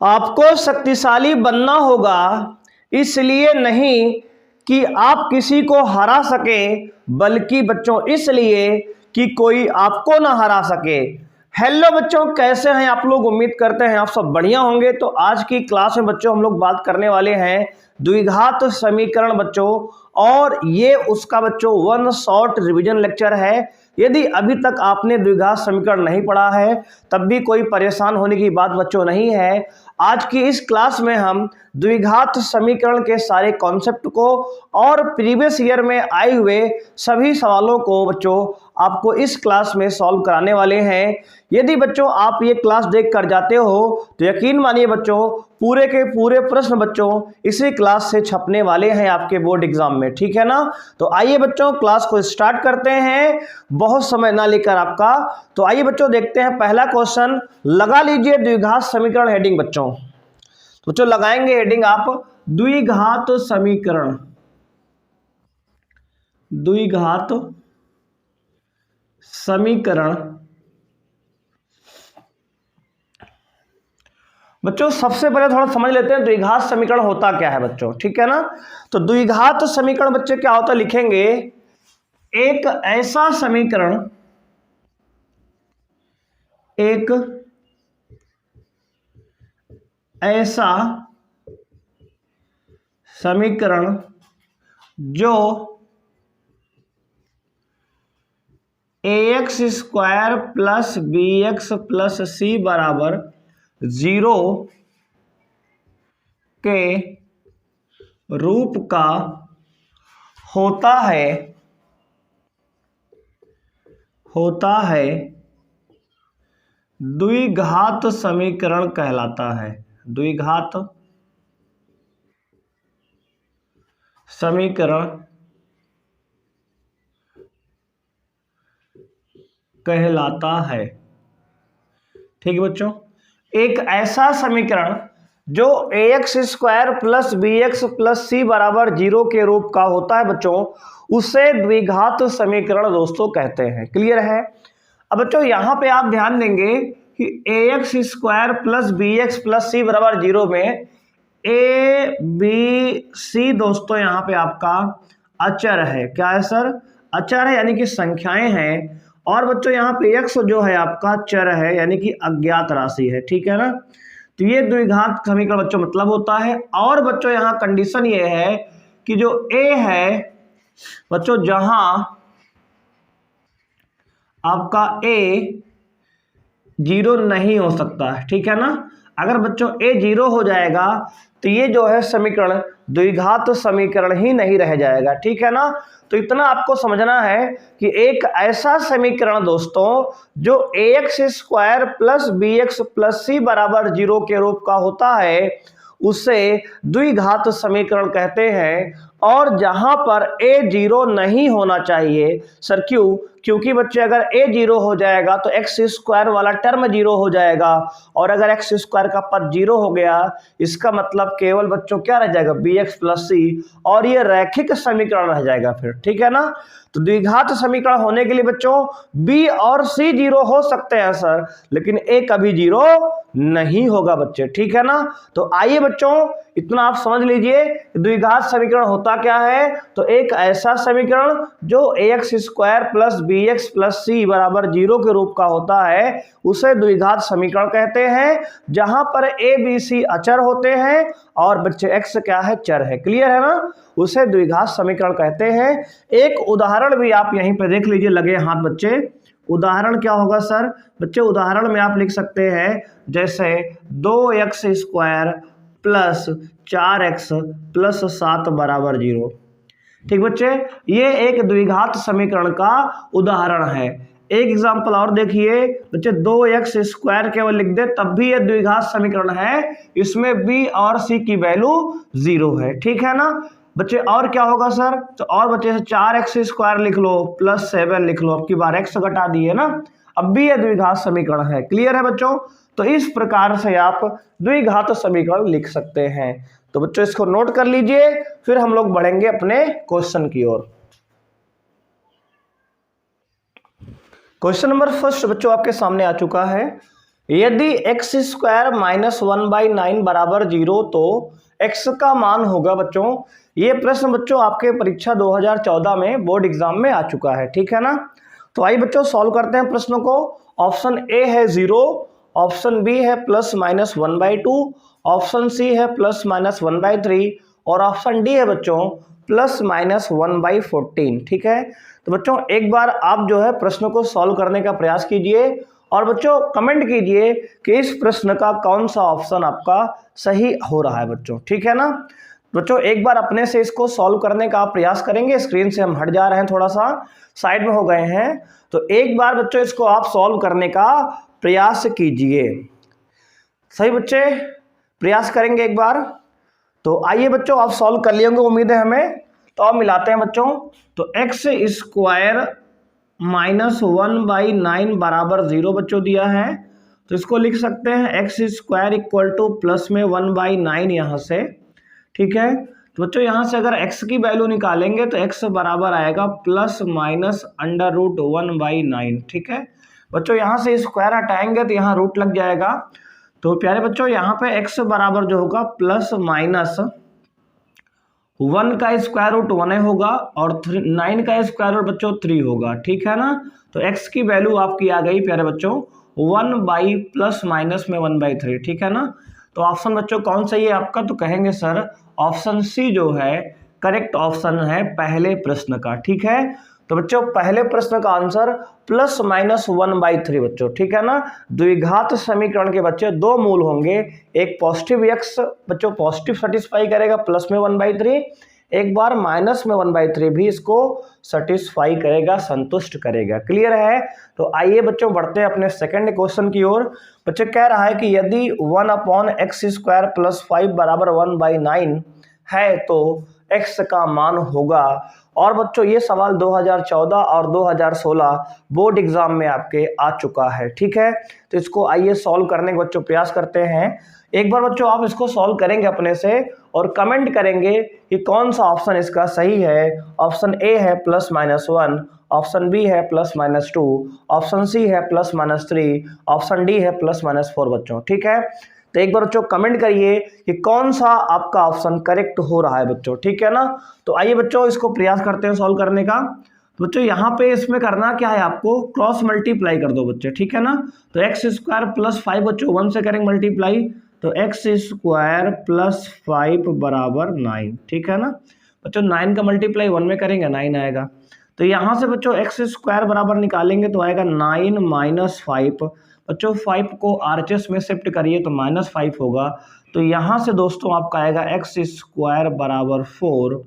आपको शक्तिशाली बनना होगा, इसलिए नहीं कि आप किसी को हरा सके, बल्कि बच्चों इसलिए कि कोई आपको ना हरा सके। हेलो बच्चों, कैसे हैं आप लोग? उम्मीद करते हैं आप सब बढ़िया होंगे। तो आज की क्लास में बच्चों हम लोग बात करने वाले हैं द्विघात समीकरण बच्चों, और ये उसका बच्चों वन शॉर्ट रिवीजन लेक्चर है। यदि अभी तक आपने द्विघात समीकरण नहीं पढ़ा है तब भी कोई परेशान होने की बात बच्चों नहीं है। आज की इस क्लास में हम द्विघात समीकरण के सारे कॉन्सेप्ट को और प्रीवियस ईयर में आए हुए सभी सवालों को बच्चों आपको इस क्लास में सॉल्व कराने वाले हैं। यदि बच्चों आप ये क्लास देख कर जाते हो तो यकीन मानिए बच्चों पूरे के पूरे प्रश्न बच्चों इसी क्लास से छपने वाले हैं आपके बोर्ड एग्जाम में, ठीक है ना। तो आइए बच्चों क्लास को स्टार्ट करते हैं, बहुत समय ना लेकर आपका। तो आइए बच्चों देखते हैं पहला क्वेश्चन। लगा लीजिए द्विघात समीकरण हेडिंग बच्चों। तो बच्चों लगाएंगे हेडिंग आप द्विघात समीकरण। द्विघात समीकरण बच्चों सबसे पहले थोड़ा समझ लेते हैं द्विघात समीकरण होता क्या है बच्चों, ठीक है ना। तो द्विघात समीकरण बच्चे क्या होता है, लिखेंगे एक ऐसा समीकरण, एक ऐसा समीकरण जो ax square plus B X plus C बराबर 0 के रूप का होता है द्विघात समीकरण कहलाता है। द्विघात समीकरण कहलाता है, ठीक है बच्चों। एक ऐसा समीकरण जो ax square plus B X plus C बराबर 0 के रूप का होता है बच्चों, उसे द्विघात समीकरण दोस्तों कहते हैं। क्लियर है? अब बच्चों यहां पे आप ध्यान देंगे कि ax square plus B X plus C बराबर 0 में ए बी सी दोस्तों यहां पे आपका अचर है। क्या है सर? अचर है, यानी कि संख्याएं हैं। और बच्चों यहाँ पे x जो है आपका चर है, यानी कि अज्ञात राशि है, ठीक है ना। तो ये द्विघात समीकरण बच्चों मतलब होता है। और बच्चों यहाँ कंडीशन ये है कि जो a है बच्चों, जहां आपका a 0 नहीं हो सकता है, ठीक है ना। अगर बच्चों a 0 हो जाएगा तो ये जो है समीकरण द्विघात समीकरण ही नहीं रह जाएगा, ठीक है ना। तो इतना आपको समझना है कि एक ऐसा समीकरण दोस्तों जो ax square plus B X plus C बराबर 0 के रूप का होता है उसे द्विघात समीकरण कहते हैं। और जहां पर a 0 नहीं होना चाहिए सर, क्यों? क्योंकि बच्चे अगर a 0 हो जाएगा तो x स्क्वायर वाला टर्म 0 हो जाएगा, और अगर x स्क्वायर का पद 0 हो गया इसका मतलब केवल बच्चों क्या रह जाएगा, bx प्लस सी, और ये रैखिक समीकरण रह जाएगा फिर, ठीक है ना। तो द्विघात समीकरण होने के लिए बच्चों b और c 0 हो सकते हैं सर, लेकिन a कभी 0 नहीं होगा बच्चे, ठीक है ना। तो आइए बच्चों इतना आप समझ लीजिए द्विघात समीकरण होता क्या है। तो एक ऐसा समीकरण जो ax square plus B X plus C बराबर 0 के रूप का होता है उसे द्विघात समीकरण कहते हैं, जहां पर a b c अचर होते हैं और बच्चे x क्या है, चर है। क्लियर है ना? उसे द्विघात समीकरण कहते हैं। एक उदाहरण भी आप यहीं पे देख लीजिए, लगे हाथ बच्चे। उदाहरण क्या होगा सर? बच्चे उदाहरण में आप लिख सकते हैं जैसे 2x square plus 4x plus 7 बराबर 0। ठीक बच्चे, ये एक द्विघात समीकरण का उदाहरण है। एक एग्जांपल और देखिए बच्चे, 2x स्क्वायर केवल लिख दे तब भी ये द्विघात समीकरण है, इसमें b और c की वैल्यू 0 है, ठीक है ना बच्चे। और क्या होगा सर? तो और बच्चे 4x स्क्वायर लिख लो प्लस 7 लिख लो, अब की बार x घटा दिए ना, अब भी ये द्विघात समीकरण है। क्लियर है बच्चों? तो इस प्रकार से आप द्विघात समीकरण लिख सकते हैं। तो बच्चों इसको नोट कर लीजिए, फिर हम लोग बढ़ेंगे अपने क्वेश्चन की ओर। क्वेश्चन नंबर फर्स्ट बच्चों आपके सामने आ चुका है। यदि एक्स स्क्वायर माइनस 1/9 बराबर 0 तो एक्स का मान होगा बच्चों। ये प्रश्न बच्चों आपके परीक्षा 2014 में बोर्ड एग्जाम में आ चुका है, ठीक है ना। तो आइए बच्चों सॉल्व करते हैं प्रश्नों को। ऑप्शन ए है 0, ऑप्शन बी है +-1/2, ऑप्शन सी है +-1/3 और ऑप्शन डी है बच्चों +-1/14, ठीक है। तो बच्चों एक बार आप जो है प्रश्न को सॉल्व करने का प्रयास कीजिए और बच्चों कमेंट कीजिए कि इस प्रश्न का कौन सा ऑप्शन आपका सही हो रहा है बच्चों, ठीक है ना। बच्चों एक बार अपने से इसको सॉल्व करने का आप प्रयास करेंगे। स्क्रीन से हम हट जा रहे हैं, थोड़ा सा साइड में हो गए हैं। तो एक बार बच्चों इसको आप सॉल्व करने का प्रयास कीजिए। सही बच्चे, प्रयास करेंगे एक बार। तो आइए बच्चों आप सॉल्व कर लिए होंगे उम्मीद है हमें। तो अब मिलाते हैं बच्चों। तो एक्स स्क्वायर -1/9 बराबर 0 बच्चों दिया है। तो इसको लिख सकते हैं x square equal two plus में 1/9 यहाँ से, ठीक है। तो बच्चों यहाँ से अगर x की वैल्यू निकालेंगे तो x बराबर आएगा ±√1/9, ठीक है। बच्चों यहाँ से स्क्वायर हटाएंगे तो यहाँ रूट लग जाएगा। तो प्यारे बच्चों यहाँ पे x बराबर जो होगा +-1 का स्क्वायर रूट 1 होगा और 9 का स्क्वायर रूट बच्चों 3 होगा, ठीक है ना। तो x की वैल्यू आपकी आ गई प्यारे बच्चों 1/+- ठीक है ना। तो ऑप्शन बच्चों कौन सही है आपका? तो कहेंगे सर ऑप्शन सी जो है करेक्ट ऑप्शन है पहले प्रश्न का, ठीक है। तो बच्चों पहले प्रश्न का आंसर +-1/3 बच्चों, ठीक है ना। द्विघात समीकरण के बच्चे दो मूल होंगे, एक पॉजिटिव x बच्चों पॉजिटिव सेटिस्फाई करेगा प्लस में 1/3, एक बार माइनस में 1/3 भी इसको सेटिस्फाई करेगा, संतुष्ट करेगा। क्लियर है। तो आइए बच्चों बढ़ते हैं अपने सेकंड क्वेश्चन की ओर। बच्चे कह रहा है कि यदि 1/x² + 5 बराबर 1/9 है तो x का मान होगा। और बच्चों ये सवाल 2014 और 2016 बोर्ड एग्जाम में आपके आ चुका है, ठीक है। तो इसको आइए सॉल्व करने का बच्चों प्रयास करते हैं। एक बार बच्चों आप इसको सॉल्व करेंगे अपने से और कमेंट करेंगे कि कौन सा ऑप्शन इसका सही है। ऑप्शन ए है +-1, ऑप्शन बी है +-2, ऑप्शन सी है +-3, ऑप्शन डी है +-4 बच्चों, ठीक है। तो एक बार बच्चों कमेंट करिए कि कौन सा आपका ऑप्शन करेक्ट हो रहा है बच्चों, ठीक है ना। तो आइए बच्चों इसको प्रयास करते हैं सॉल्व करने का। तो बच्चों यहाँ पे इसमें करना क्या है, आपको क्रॉस मल्टीप्लाई कर दो बच्चे, ठीक है ना। तो x² + 5 बच्चों 1 से करेंगे मल्टीप्लाई, तो x² + 5 बराबर 9, ठीक है ना। बच्चों 9 का मल्टीप्लाई 1 में करेंगे 9 आएगा। तो यहाँ से बच्चों x² बराबर निकालेंगे तो आएगा 9 - 5 बच्चों 5 को RHS में शिफ्ट करिए तो -5 होगा। तो यहाँ से दोस्तों आपका आएगा x² बराबर 4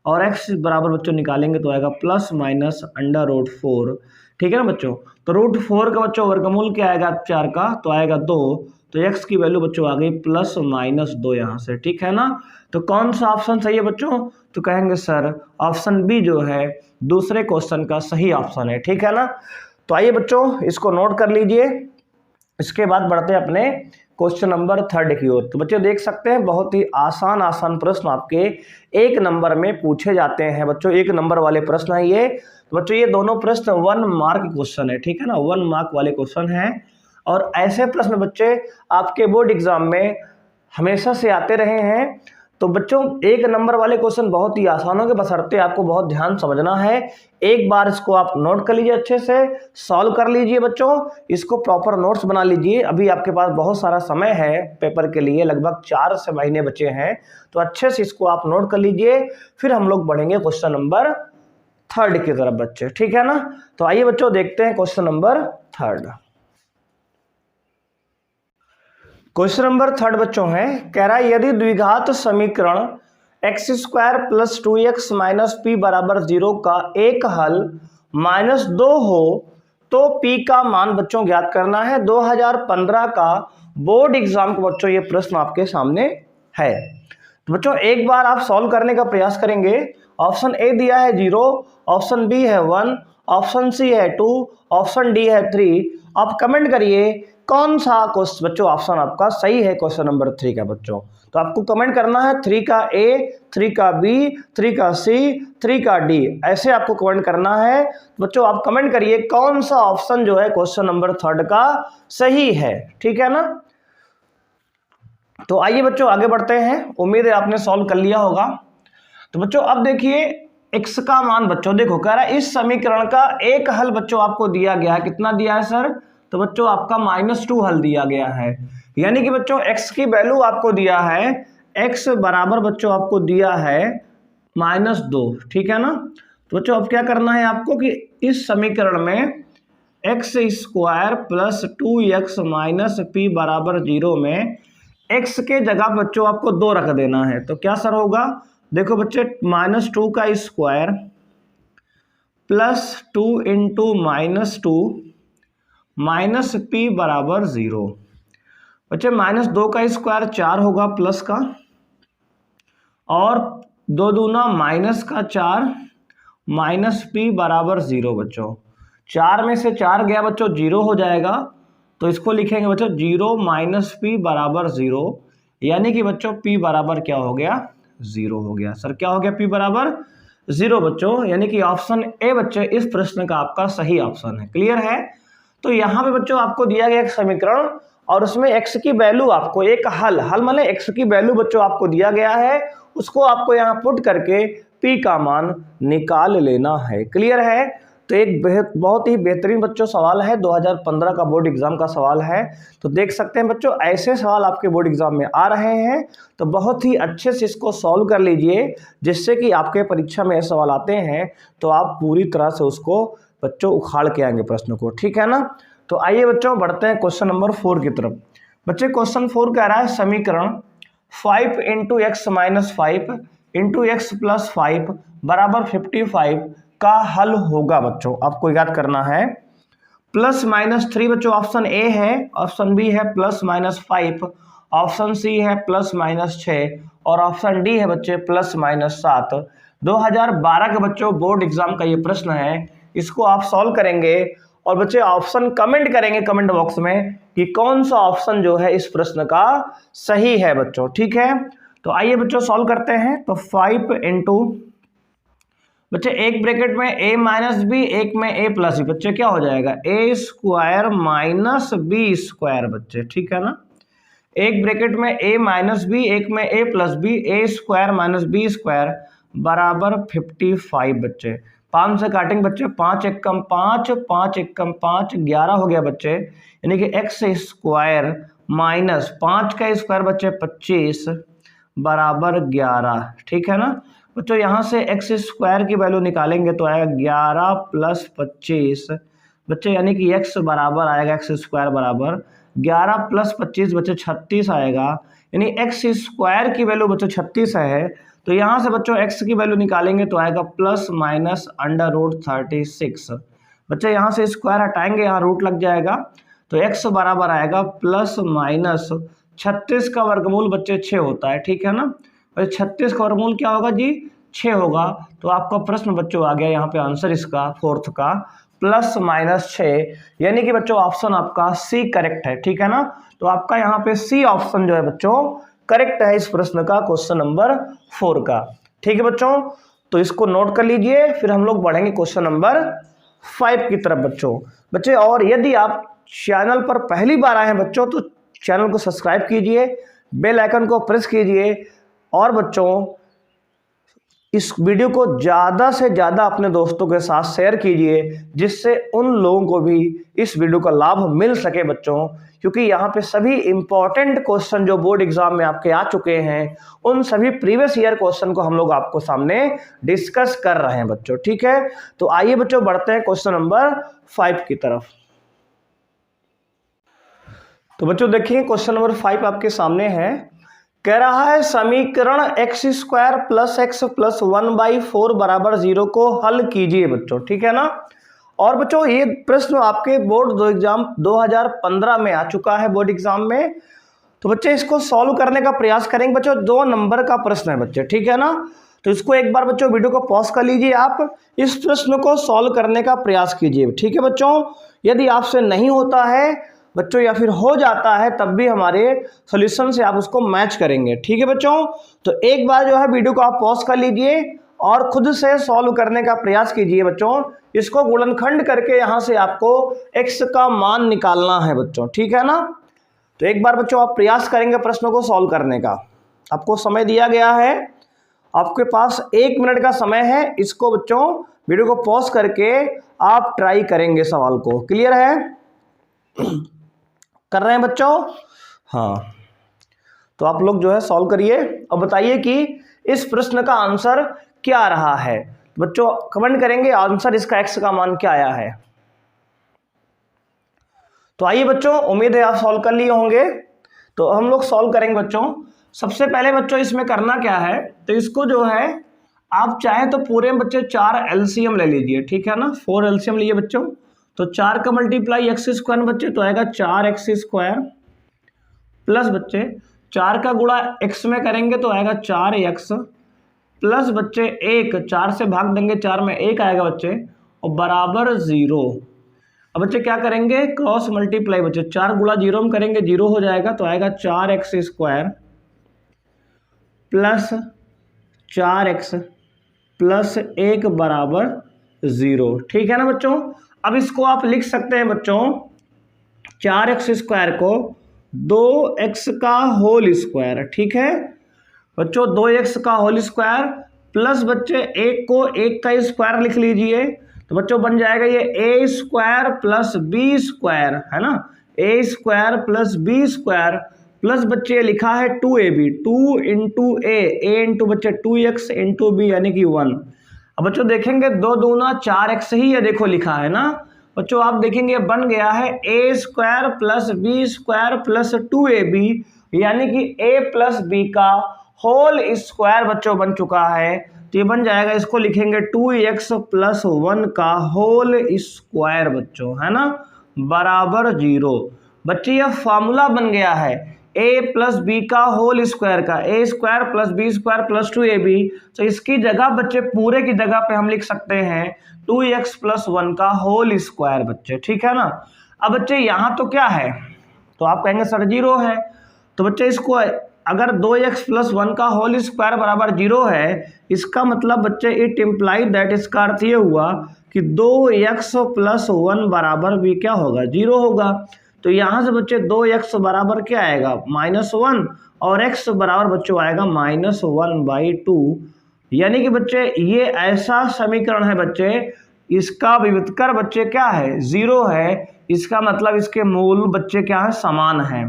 और x बराबर बच्चों निकालेंगे तो आएगा ±√4, ठीक है ना बच्चों। तो √4 का बच्चों वर्गमूल क्या आएगा 4 का, तो आएगा 2। तो x की वैल्यू बच्चों आ गई ±2 यहाँ से, ठीक है ना। तो कौन सा ऑप्शन सही है बच्चों? तो कहेंगे सर ऑप्शन बी जो है दूसरे क्वेश्चन का सही ऑप्शन है, ठीक है ना। तो आइए बच्चों इसको नोट कर लीजिए। इसके बाद बढ़ते हैं अपने क्वेश्चन नंबर 3 की ओर। तो बच्चे देख सकते हैं बहुत ही आसान प्रश्न आपके 1 नंबर में पूछे जाते हैं बच्चों, 1 नंबर वाले प्रश्न है ये। तो बच्चों ये दोनों प्रश्न 1 मार्क क्वेश्चन है, ठीक है ना, 1 मार्क वाले क्वेश्चन हैं। और ऐसे प्रश्न बच्चे आपके बोर्ड एग्जाम में हमेशा से आते रहे हैं। तो बच्चों 1 नंबर वाले क्वेश्चन बहुत ही आसान होंगे, बशर्ते आपको बहुत ध्यान समझना है। एक बार इसको आप नोट कर लीजिए, अच्छे से सॉल्व कर लीजिए बच्चों, इसको प्रॉपर नोट्स बना लीजिए। अभी आपके पास बहुत सारा समय है पेपर के लिए, लगभग 4 से महीने बचे हैं। तो अच्छे से इसको आप नोट कर लीजिए, फिर हम लोग बढ़ेंगे क्वेश्चन नंबर 3 की तरफ बच्चे, ठीक है ना। तो आइए बच्चों देखते हैं क्वेश्चन नंबर 3। क्वेश्चन नंबर 3 बच्चों है, कह रहा है यदि द्विघात समीकरण x² + 2x - p बराबर 0 का एक हल -2 हो तो p का मान बच्चों ज्ञात करना है। 2015 का बोर्ड एग्जाम का बच्चों ये प्रश्न आपके सामने है। तो बच्चों एक बार आप सॉल्व करने का प्रयास करेंगे। ऑप्शन ए दिया है 0, ऑप्शन बी है 1, ऑप्शन सी है 2, ऑप्शन डी है 3। आप कमेंट करिए कौन सा क्वेश्चन बच्चों ऑप्शन आपका सही है क्वेश्चन नंबर 3 का बच्चों। तो आपको कमेंट करना है 3 का ए, 3 का बी, 3 का सी, 3 का डी, ऐसे आपको कमेंट करना है। बच्चों आप कमेंट करिए कौन सा ऑप्शन जो है क्वेश्चन नंबर 3 का सही है, ठीक है ना। तो आइए बच्चों आगे बढ़ते हैं, उम्मीद है आपने सॉल्व कर लिया होगा। तो बच्चों अब देखिए x का मान बच्चों देखो कह रहा है इस समीकरण का एक हल बच्चों आपको दिया गया है, कितना दिया है सर, तो बच्चों आपका -2 हल दिया गया है। यानी कि बच्चों x की वैल्यू आपको दिया है, x बराबर बच्चों आपको दिया है -2, ठीक है ना। तो बच्चों अब क्या करना है आपको कि इस समीकरण में x² plus 2x minus p बराबर 0 में x के जगह बच्चों आपको 2 रख देना है। तो क्या सर होगा, देखो बच्चे -2 का square plus 2 into -2 minus p बराबर 0। बच्चे -2 का स्क्वायर 4 होगा प्लस का, और 2 दूना -4 माइनस p बराबर 0 बच्चों। 4 में से 4 गया बच्चों 0 हो जाएगा, तो इसको लिखेंगे बच्चों 0 माइनस p बराबर 0, यानी कि बच्चों p बराबर क्या हो गया, 0 हो गया। सर क्या हो गया, p बराबर 0 बच्चों, यानी कि ऑप्शन ए बच्चे इस प्रश्न का आपका सही ऑप्शन है। क्लियर है। तो यहाँ पे बच्चों आपको दिया गया एक समीकरण और उसमें x की वैल्यू आपको एक हल मतलब x की वैल्यू बच्चों आपको दिया गया है, उसको आपको यहाँ पुट करके p का मान निकाल लेना है। क्लियर है। तो एक बहुत ही बेहतरीन बच्चों सवाल है, 2015 का बोर्ड एग्जाम का सवाल है। तो देख सकते हैं बच्चों ऐसे सवाल आपके बोर्ड एग्जाम में आ रहे हैं, तो बहुत ही अच्छे से इसको सॉल्व कर लीजिए, जिससे कि आपके परीक्षा में सवाल आते हैं तो आप पूरी तरह से उसको बच्चों उखाड़ के आएंगे प्रश्न को, ठीक है ना। तो आइए बच्चों बढ़ते हैं क्वेश्चन नंबर 4 की तरफ। बच्चे क्वेश्चन 4 कह रहा है समीकरण 5 into x minus 5 into x plus 5 बराबर 55 का हल होगा। बच्चों आपको याद करना है +-3 बच्चों ऑप्शन ए है, ऑप्शन बी है +-5, ऑप्शन सी है +-6 और ऑप्शन डी है बच्चे +-7। 2012 के बच्चों बोर्ड एग्जाम का ये प्रश्न है, इसको आप सॉल्व करेंगे और बच्चे ऑप्शन कमेंट करेंगे कमेंट बॉक्स में कि कौन सा ऑप्शन जो है इस प्रश्न का सही है बच्चों, ठीक है। तो आइए बच्चों सॉल्व करते हैं। तो 5 इंटू बच्चे एक ब्रैकेट में a माइनस बी, एक में a प्लस बी, बच्चे क्या हो जाएगा a² माइनस बी स्क्वायर बच्चे, ठीक है ना। एक ब्रैकेट में a माइनस बी, एक में a plus B, a² minus B square बराबर 55 बच्चे। 5 से काटेंगे बच्चे, 5 एकम 5, 5 एकम 5, 11 हो गया बच्चे, यानी कि x² माइनस 5 का स्क्वायर बच्चे 25 बराबर 11, ठीक है ना। बच्चों यहाँ से x² की वैल्यू निकालेंगे तो आएगा 11 प्लस 25 बच्चे, यानी कि x बराबर आएगा x² बराबर 11 प्लस 25 बच्चे 36 आएगा, यानी x² की वैल्यू बच्चों 36 है। तो यहाँ से बच्चों x की वैल्यू निकालेंगे तो आएगा ±√36 बच्चे, यहाँ से स्क्वायर हटाएंगे यहाँ रूट लग जाएगा, तो x बराबर आएगा ±36 का वर्गमूल बच्चे 6 होता है, ठीक है ना। 36 का वर्गमूल क्या होगा जी, 6 होगा। तो आपका प्रश्न बच्चों आ गया यहाँ पे आंसर इसका 4th का +-6, यानी कि बच्चों ऑप्शन आपका सी करेक्ट है, ठीक है ना। तो आपका यहाँ पे सी ऑप्शन जो है बच्चों करेक्ट है इस प्रश्न का, क्वेश्चन नंबर 4 का, ठीक है बच्चों। तो इसको नोट कर लीजिए, फिर हम लोग बढ़ेंगे क्वेश्चन नंबर 5 की तरफ बच्चे। और यदि आप चैनल पर पहली बार आए हैं बच्चों तो चैनल को सब्सक्राइब कीजिए, बेल आइकन को प्रेस कीजिए और बच्चों इस वीडियो को ज़्यादा से ज़्यादा अपने दोस्तों के साथ शेयर कीजिए, जिससे उन लोगों को भी इस वीडियो का लाभ मिल सके बच्चों, क्योंकि यहाँ पे सभी इंपॉर्टेंट क्वेश्चन जो बोर्ड एग्जाम में आपके आ चुके हैं, उन सभी प्रीवियस ईयर क्वेश्चन को हम लोग आपको सामने डिस्कस कर रहे हैं बच्चों, ठीक है। तो आइए बच्चों बढ़ते हैं क्वेश्चन नंबर 5 की तरफ। तो बच्चों देखिए क्वेश्चन नंबर 5 आपके सामने है, कह रहा है समीकरण x² प्लस x प्लस 1/4 बराबर 0 को हल कीजिए बच्चों, ठीक है ना। और बच्चों ये प्रश्न आपके बोर्ड एग्जाम 2015 में आ चुका है बोर्ड एग्जाम में। तो बच्चे इसको सॉल्व करने का प्रयास करेंगे बच्चों, 2 नंबर का प्रश्न है बच्चे, ठीक है ना। तो इसको एक बार बच्चों वीडियो को पॉज कर लीजिए, आप इस प्रश्न को सॉल्व करने का प्रयास कीजिए, ठीक है बच्चों। यदि आपसे नहीं होता है बच्चों या फिर हो जाता है तब भी हमारे सॉल्यूशन से आप उसको मैच करेंगे। ठीक है बच्चों, तो एक बार जो है वीडियो को आप पॉज कर लीजिए और खुद से सॉल्व करने का प्रयास कीजिए बच्चों। इसको गुणनखंड करके यहाँ से आपको x का मान निकालना है बच्चों, ठीक है ना। तो एक बार बच्चों आप प्रयास करेंगे प्रश्नों को सॉल्व करने का। आपको समय दिया गया है, आपके पास 1 मिनट का समय है। इसको बच्चों वीडियो को पॉज करके आप ट्राई करेंगे सवाल को। क्लियर है? कर रहे हैं बच्चों? हाँ, तो आप लोग जो है सॉल्व करिए और बताइए कि इस प्रश्न का आंसर क्या रहा है। बच्चों कमेंट करेंगे आंसर इसका x का मान क्या आया है। तो आइए बच्चों, उम्मीद है आप सॉल्व कर लिए होंगे। तो हम लोग सॉल्व करेंगे बच्चों। सबसे पहले बच्चों इसमें करना क्या है, तो इसको जो है आप चाहे तो पूरे बच्चे 4 एलसीएम ले लीजिए, ठीक है ना। 4 एलसीएम लीजिए बच्चों। तो 4 का मल्टीप्लाई एक्स स्क्वायर बच्चे तो आएगा 4x स्क्वायर, प्लस बच्चे 4 का गुणा x में करेंगे तो आएगा 4x, प्लस बच्चे 1 4 से भाग देंगे 4 में 1 आएगा बच्चे, और बराबर 0। अब बच्चे क्या करेंगे, क्रॉस मल्टीप्लाई बच्चे 4 गुणा 0 में करेंगे 0 हो जाएगा तो आएगा 4x square plus 4x plus 1 बराबर 0। ठीक है ना बच्चों। अब इसको आप लिख सकते हैं बच्चों 4x स्क्वायर को 2x का होल स्क्वायर, ठीक है बच्चों, 2x का होल स्क्वायर प्लस बच्चे 1 को 1 का स्क्वायर लिख लीजिए तो बच्चों बन जाएगा ये a square plus b square, है ना, a square plus b square plus बच्चे लिखा है 2ab, 2 इंटू a इंटू बच्चे 2x इंटू b यानी कि 1। अब बच्चों देखेंगे 2 दूना 4x ही है, देखो लिखा है ना बच्चों, आप देखेंगे बन गया है a square plus b square plus 2ab यानी कि a प्लस b का होल स्क्वायर बच्चों बन चुका है। तो ये बन जाएगा, इसको लिखेंगे 2x प्लस 1 का होल स्क्वायर बच्चों, है ना, बराबर 0। बच्चे यह फॉर्मूला बन गया है a प्लस बी का होल स्क्वायर का, a square plus B square plus 2ab। तो इसकी जगह बच्चे पूरे की जगह पे हम लिख सकते हैं 2x प्लस 1 का होल स्क्वायर बच्चे, ठीक है ना। अब बच्चे यहाँ तो क्या है, तो आप कहेंगे सर 0 है। तो बच्चे इसको अगर 2x प्लस 1 का होल स्क्वायर बराबर 0 है, इसका मतलब बच्चे इट इम्प्लाई दैट, इसका अर्थ ये हुआ कि 2x प्लस 1 बराबर भी क्या होगा, 0 होगा। तो यहाँ से बच्चे 2x बराबर क्या आएगा, -1, और x बराबर बच्चों आएगा -1/2। यानी कि बच्चे ये ऐसा समीकरण है बच्चे, इसका विविधकर बच्चे क्या है, 0 है। इसका मतलब इसके मूल बच्चे क्या है, समान है।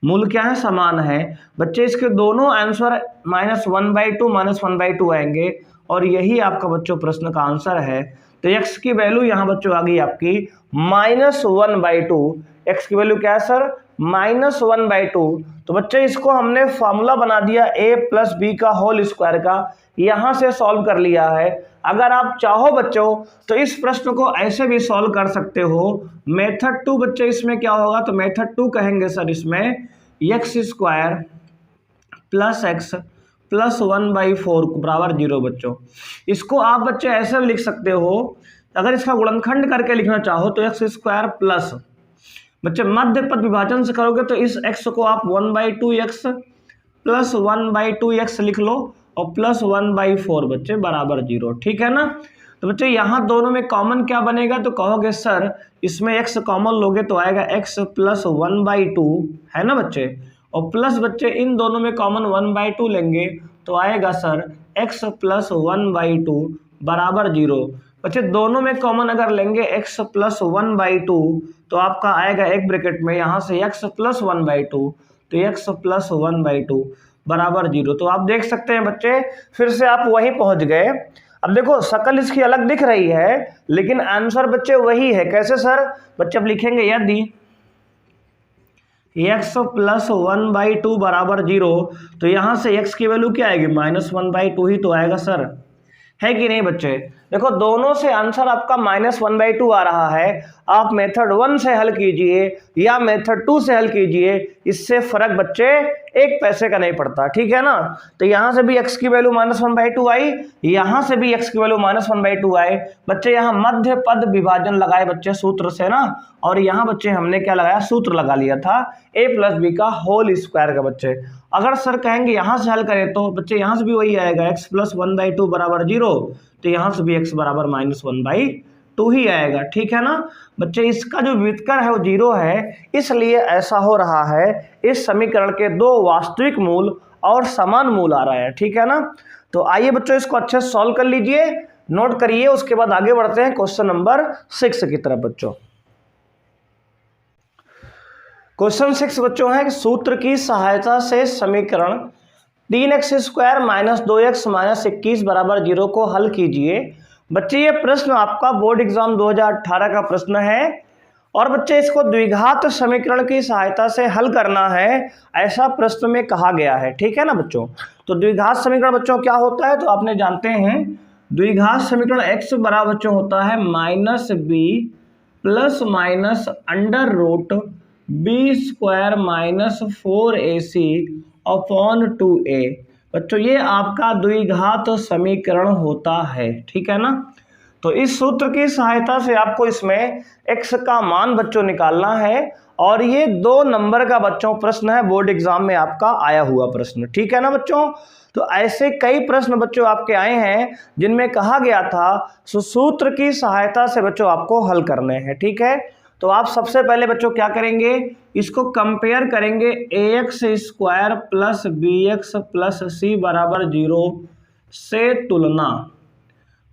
मूल क्या है, समान है बच्चे। इसके दोनों आंसर -1/2 -1/2 आएंगे और यही आपका बच्चों प्रश्न का आंसर है। तो x की वैल्यू यहाँ बच्चों आ गई आपकी -1/2। x की वैल्यू क्या है सर, -1/2। तो बच्चे इसको हमने फॉर्मूला बना दिया a प्लस बी का होल स्क्वायर का, यहाँ से सॉल्व कर लिया है। अगर आप चाहो बच्चों तो इस प्रश्न को ऐसे भी सॉल्व कर सकते हो। मेथड 2 बच्चे इसमें क्या होगा, तो मेथड 2 कहेंगे सर इसमें x square plus x plus 1/4 बराबर 0 बच्चों। इसको आप बच्चे ऐसे भी लिख सकते हो, अगर इसका गुणनखंड करके लिखना चाहो तो x स्क्वायर प्लस बच्चे मध्य पद विभाजन से करोगे तो इस x को आप 1/2x प्लस 1/2x लिख लो और प्लस 1/4 बच्चे बराबर 0, ठीक है ना। तो बच्चे यहाँ दोनों में कॉमन क्या बनेगा, तो कहोगे सर इसमें x कॉमन लोगे तो आएगा x प्लस 1/2, है ना बच्चे, और प्लस बच्चे इन दोनों में कॉमन 1/2 लेंगे तो आएगा सर x प्लस 1/2 बराबर 0। बच्चे दोनों में कॉमन अगर लेंगे x प्लस 1/2 तो आपका आएगा एक ब्रैकेट में यहाँ से x प्लस 1/2, तो x प्लस 1/2 बराबर 0। तो आप देख सकते हैं बच्चे फिर से आप वहीं पहुंच गए। अब देखो शक्ल इसकी अलग दिख रही है लेकिन आंसर बच्चे वही है। कैसे सर, बच्चे अब लिखेंगे यदि x प्लस 1/2 बराबर 0 तो यहाँ से x की वैल्यू क्या आएगी, -1/2 ही तो आएगा सर, है कि नहीं बच्चे? देखो दोनों से आंसर आपका -1/2 आ रहा है। आप मेथड 1 से हल कीजिए या मेथड 2 से हल कीजिए, इससे फर्क बच्चे 1 पैसे का नहीं पड़ता, ठीक है ना। तो यहां से भी x की वैल्यू -1/2 आई, यहां से भी x की वैल्यू -1/2 आए। बच्चे यहाँ मध्य पद विभाजन लगाए बच्चे सूत्र से ना, और यहाँ बच्चे हमने क्या लगाया, सूत्र लगा लिया था a + b का होल स्क्वायर का। बच्चे अगर सर कहेंगे यहां से हल करें तो बच्चे यहां से भी वही आएगा, x + 1/2 बराबर 0, तो यहां से भी x बराबर -1/2 ही आएगा, ठीक है ना बच्चे। इसका जो व्युत्कर है वो 0 है, इसलिए ऐसा हो रहा है। इस समीकरण के 2 वास्तविक मूल और समान मूल आ रहा है, ठीक है ना। तो आइए बच्चों इसको अच्छे से सॉल्व कर लीजिए, नोट करिए, उसके बाद आगे बढ़ते हैं क्वेश्चन नंबर 6 की तरफ बच्चों। क्वेश्चन 6 बच्चों है कि सूत्र की सहायता से समीकरण 3x² - 2x - 21 बराबर 0 को हल कीजिए। बच्चे ये प्रश्न आपका बोर्ड एग्जाम 2018 का प्रश्न है, और बच्चे इसको द्विघात समीकरण की सहायता से हल करना है, ऐसा प्रश्न में कहा गया है, ठीक है ना बच्चों। तो द्विघात समीकरण बच्चों क्या होता है, तो आपने जानते हैं द्विघात समीकरण x बराबर बच्चों होता है -b + -√b² - 4ac upon 2a। बच्चों ये आपका द्विघात समीकरण होता है, ठीक है ना। तो इस सूत्र की सहायता से आपको इसमें x का मान बच्चों निकालना है, और ये 2 नंबर का बच्चों प्रश्न है, बोर्ड एग्जाम में आपका आया हुआ प्रश्न, ठीक है ना बच्चों। तो ऐसे कई प्रश्न बच्चों आपके आए हैं जिनमें कहा गया था सूत्र की सहायता से बच्चों आपको हल करने हैं, ठीक है। तो आप सबसे पहले बच्चों क्या करेंगे, इसको कंपेयर करेंगे ax² + bx + c बराबर 0 से तुलना।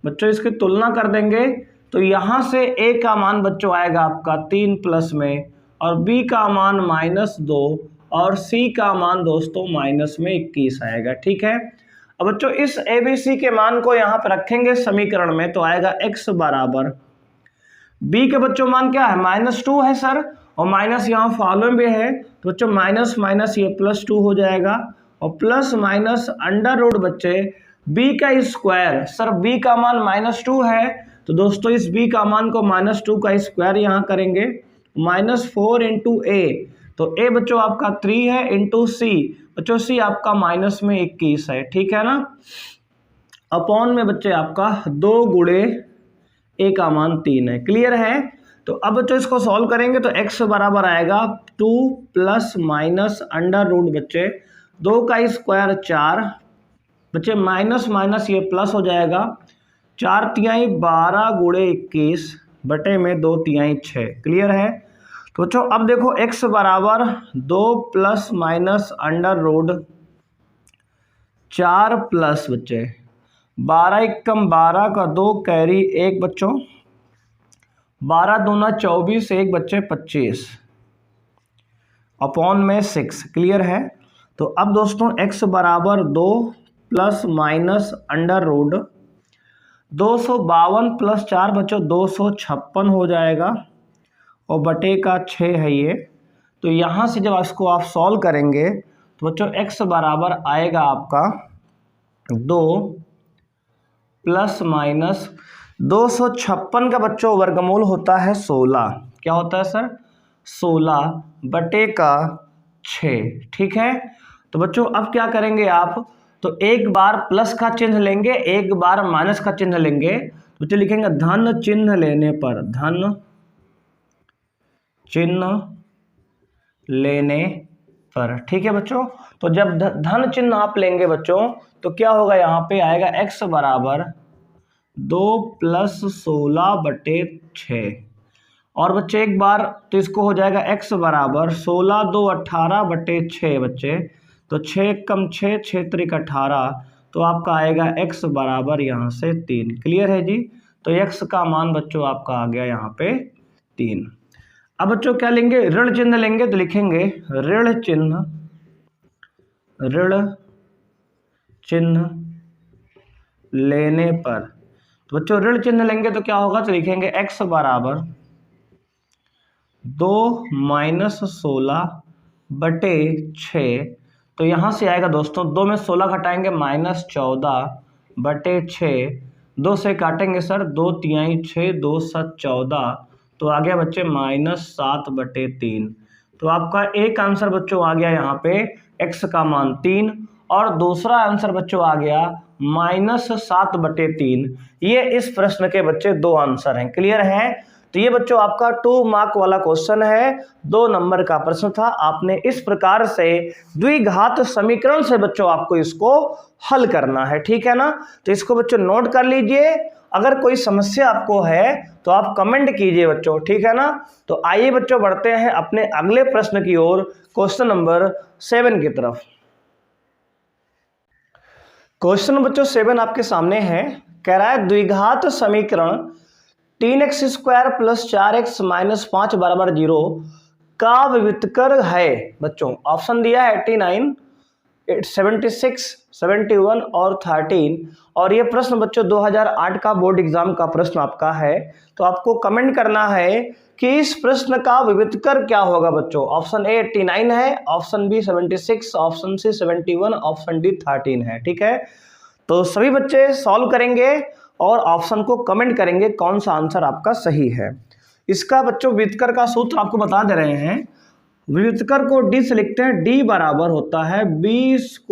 बच्चों इसकी तुलना कर देंगे तो यहाँ से a का मान बच्चों आएगा आपका 3 प्लस में, और b का मान -2, और c का मान दोस्तों -21 आएगा, ठीक है। अब बच्चों इस abc के मान को यहाँ पर रखेंगे समीकरण में, तो आएगा x बराबर b के बच्चों मान क्या है, -2 है सर, और माइनस यहाँ फॉलोइंग में है, तो बच्चों माइनस माइनस ये +2 हो जाएगा, और प्लस माइनस √, बच्चे b का स्क्वायर। सर b का मान -2 है, तो दोस्तों इस b का मान को -2 का स्क्वायर यहाँ करेंगे, -4 × a, तो a बच्चों आपका 3 है, इंटू c बच्चों c आपका -21 है, ठीक है ना। अपॉन में बच्चे आपका 2 × a का मान 3 है, क्लियर है। तो अब बच्चों इसको सॉल्व करेंगे तो x बराबर आएगा 2 + -√, बच्चे 2 का स्क्वायर 4, बच्चे माइनस माइनस ये प्लस हो जाएगा, 4 तिहाई 12 × 21 बटे में 2 तिहाई 6, क्लियर है। तो बच्चों अब देखो x बराबर 2 + -√, 4 प्लस बच्चे 12 × 12 का 2 कैरी 1 बच्चों, 12 दूना 24, 1 बच्चे 25, अपॉन में 6, क्लियर है। तो अब दोस्तों x बराबर 2 + -√, 252 + 4 बच्चों 256 हो जाएगा, और बटे का 6 है ये। तो यहाँ से जब इसको आप सॉल्व करेंगे तो बच्चों x बराबर आएगा आपका 2 ± 256 का बच्चों वर्गमूल होता है 16, क्या होता है सर 16 बटे का 6, ठीक है। तो बच्चों अब क्या करेंगे आप, तो एक बार प्लस का चिन्ह लेंगे, एक बार माइनस का चिन्ह लेंगे, तो बच्चों लिखेंगे धन चिन्ह लेने पर, धन चिन्ह लेने पर, ठीक है बच्चों। तो जब धन चिन्ह आप लेंगे बच्चों तो क्या होगा, यहाँ पे आएगा x बराबर 2 + 16 बटे 6, और बच्चे एक बार तो इसको हो जाएगा x बराबर 16 2 18 बटे 6 बच्चे, तो 6 कम 6 6 त्रिक 18, तो आपका आएगा x बराबर यहाँ से 3, क्लियर है जी। तो x का मान बच्चों आपका आ गया यहाँ पे 3। अब बच्चों क्या लेंगे, ऋण चिन्ह लेंगे, तो लिखेंगे ऋण चिन्ह लेने पर। तो बच्चों ऋण चिन्ह लेंगे तो क्या होगा, तो लिखेंगे x बराबर 2 - 16 बटे 6, तो यहाँ से आएगा दोस्तों 2 में 16 घटाएंगे -14 बटे 6, 2 से काटेंगे सर, 2 तिहाई 6, 2 7 14, तो आ गया बच्चे -7/3। तो आपका एक आंसर बच्चों आ गया यहाँ पे x का मान 3, और दूसरा आंसर बच्चों आ गया -7/3। ये इस प्रश्न के बच्चे 2 आंसर हैं। क्लियर है? तो ये बच्चों आपका 2 मार्क वाला क्वेश्चन है, 2 नंबर का प्रश्न था। आपने इस प्रकार से द्विघात समीकरण से बच्चों आपको इसको हल करना है, ठीक है ना। तो इसको बच्चों नोट कर लीजिए। अगर कोई समस्या आपको है तो आप कमेंट कीजिए बच्चों, ठीक है ना। तो आइए बच्चों बढ़ते हैं अपने अगले प्रश्न की ओर, क्वेश्चन नंबर 7 की तरफ। क्वेश्चन बच्चों 7 आपके सामने है। कह रहा है द्विघात समीकरण 3x² + 4x - 5 = 0 का विवितकर है। बच्चों ऑप्शन दिया है 89, 76, 71 और 13। और ये प्रश्न बच्चों 2008 का बोर्ड एग्जाम का प्रश्न आपका है। तो आपको कमेंट करना है कि इस प्रश्न का विवितकर क्या होगा बच्चों। ऑप्शन ए 89 है, option B 76, option C 71, option D 13 है, ठीक है। तो सभी बच्चे सॉल्व करेंगे और ऑप्शन को कमेंट करेंगे कौन सा आंसर आपका सही है। इसका बच्चों विवितकर का सूत्र आपको बता दे रहे हैं। विवितकर को डी से लिखते हैं, डी बराबर होता है b² -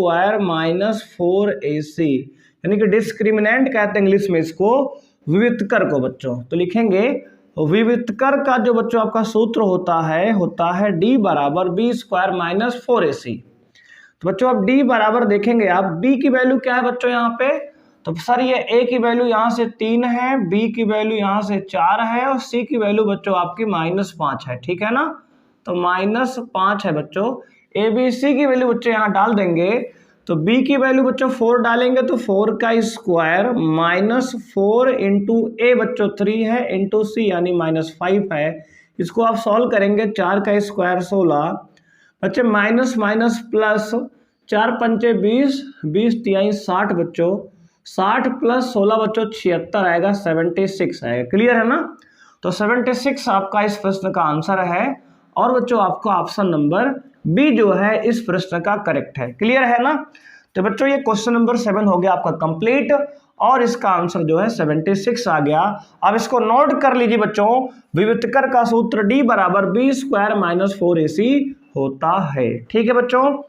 4ac, यानी कि डिस्क्रिमिनेंट कहते हैं इंग्लिश में इसको, विवितकर को बच्चों। तो लिखेंगे विवितकर का जो बच्चों आपका सूत्र होता है d बराबर b² - 4ac। तो बच्चों अब d बराबर देखेंगे आप, b की वैल्यू क्या है बच्चों यहाँ पे, तो सर ये a की वैल्यू यहाँ से 3 है, b की वैल्यू यहाँ से 4 है और c की वैल्यू बच्चों आपकी -5 है, ठीक है ना। तो -5 है बच्चों। ए बी सी की वैल्यू बच्चों यहाँ डाल देंगे, तो b की वैल्यू बच्चों 4 डालेंगे तो 4 का स्क्वायर -4 इंटू ए बच्चों 3 है, इंटू सी यानी -5 है। इसको आप सॉल्व करेंगे, 4 का स्क्वायर 16 बच्चे, माइनस माइनस प्लस, 4 पंचे 20, 20 तिहाई 60 बच्चों, 60 + 16 बच्चों 76 आएगा, 76 आएगा। क्लियर है ना। तो 76 आपका इस प्रश्न का आंसर है, और बच्चों आपका ऑप्शन नंबर बी जो है इस प्रश्न का करेक्ट है। क्लियर है ना। तो बच्चों ये क्वेश्चन नंबर 7 हो गया आपका कंप्लीट, और इसका आंसर जो है 76 आ गया। अब इसको नोट कर लीजिए बच्चों, विवितकर का सूत्र d बराबर b² - 4ac होता है, ठीक है बच्चों।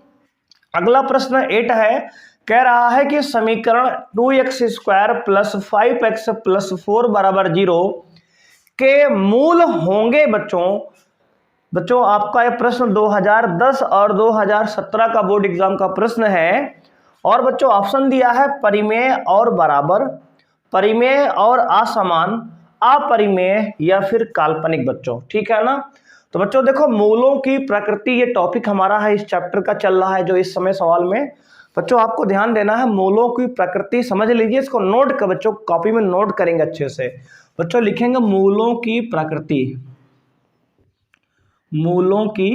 अगला प्रश्न 8 है। कह रहा है कि समीकरण 2x² + 5x + 4 = 0 के मूल होंगे बच्चों आपका यह प्रश्न 2010 और 2017 का बोर्ड एग्जाम का प्रश्न है। और बच्चों ऑप्शन दिया है परिमेय और बराबर, परिमेय और असमान, अपरिमेय या फिर काल्पनिक बच्चों, ठीक है ना। तो बच्चों देखो मूलों की प्रकृति, ये टॉपिक हमारा है, इस चैप्टर का चल रहा है जो इस समय सवाल में। बच्चों आपको ध्यान देना है, मूलों की प्रकृति समझ लीजिए, इसको नोट कर बच्चों, कॉपी में नोट करेंगे अच्छे से। बच्चों लिखेंगे मूलों की प्रकृति, मूलों की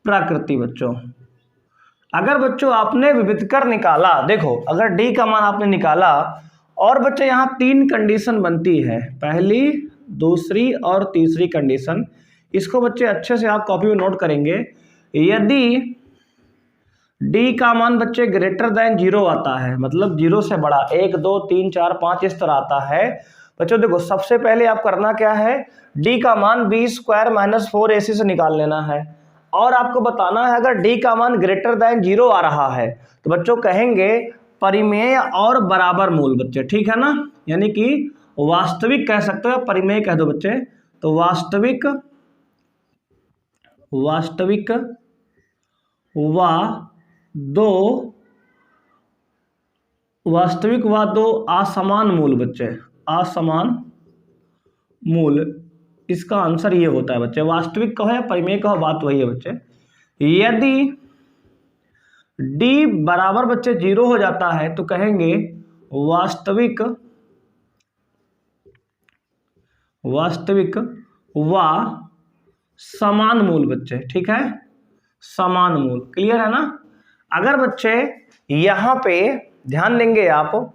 प्रकृति बच्चों। अगर बच्चों आपने विवितकर निकाला, देखो अगर d का मान आपने निकाला, और बच्चों यहाँ 3 कंडीशन बनती है, पहली, दूसरी और तीसरी कंडीशन। इसको बच्चे अच्छे से आप कॉपी में नोट करेंगे। यदि d का मान बच्चे >0 आता है, मतलब 0 से बड़ा, 1 2 3 4 5 इस तरह आता है बच्चों। देखो सबसे पहले आप करना क्या है, d का मान b² - 4ac से निकाल लेना है, और आपको बताना है अगर d का मान >0 आ रहा है तो बच्चों कहेंगे परिमेय और बराबर मूल बच्चे, ठीक है ना। यानी कि वास्तविक कह सकते हो, परिमेय कह दो बच्चे। तो वास्तविक व 2 असमान मूल बच्चे, असमान मूल, इसका आंसर ये होता है बच्चे। वास्तविक कहो या परिमेय कहो, बात वही है बच्चे। यदि d बराबर बच्चे 0 हो जाता है तो कहेंगे वास्तविक व समान मूल बच्चे, ठीक है, समान मूल। क्लियर है ना। अगर बच्चे यहां पे ध्यान देंगे आप,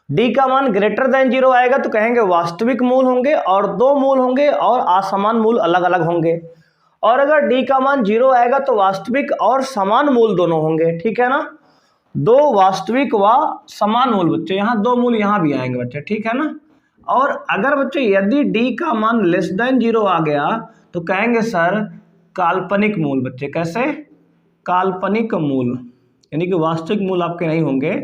d का मान >0 आएगा तो कहेंगे वास्तविक मूल होंगे और 2 मूल होंगे और असमान मूल अलग अलग होंगे। और अगर d का मान 0 आएगा तो वास्तविक और समान मूल दोनों होंगे, ठीक है ना। दो वास्तविक व समान मूल बच्चे, यहाँ दो मूल यहाँ भी आएंगे बच्चे, ठीक है ना। और अगर बच्चे यदि d का मान लेस देन 0 आ गया तो कहेंगे सर काल्पनिक मूल बच्चे। कैसे? काल्पनिक मूल, यानी कि वास्तविक मूल आपके नहीं होंगे।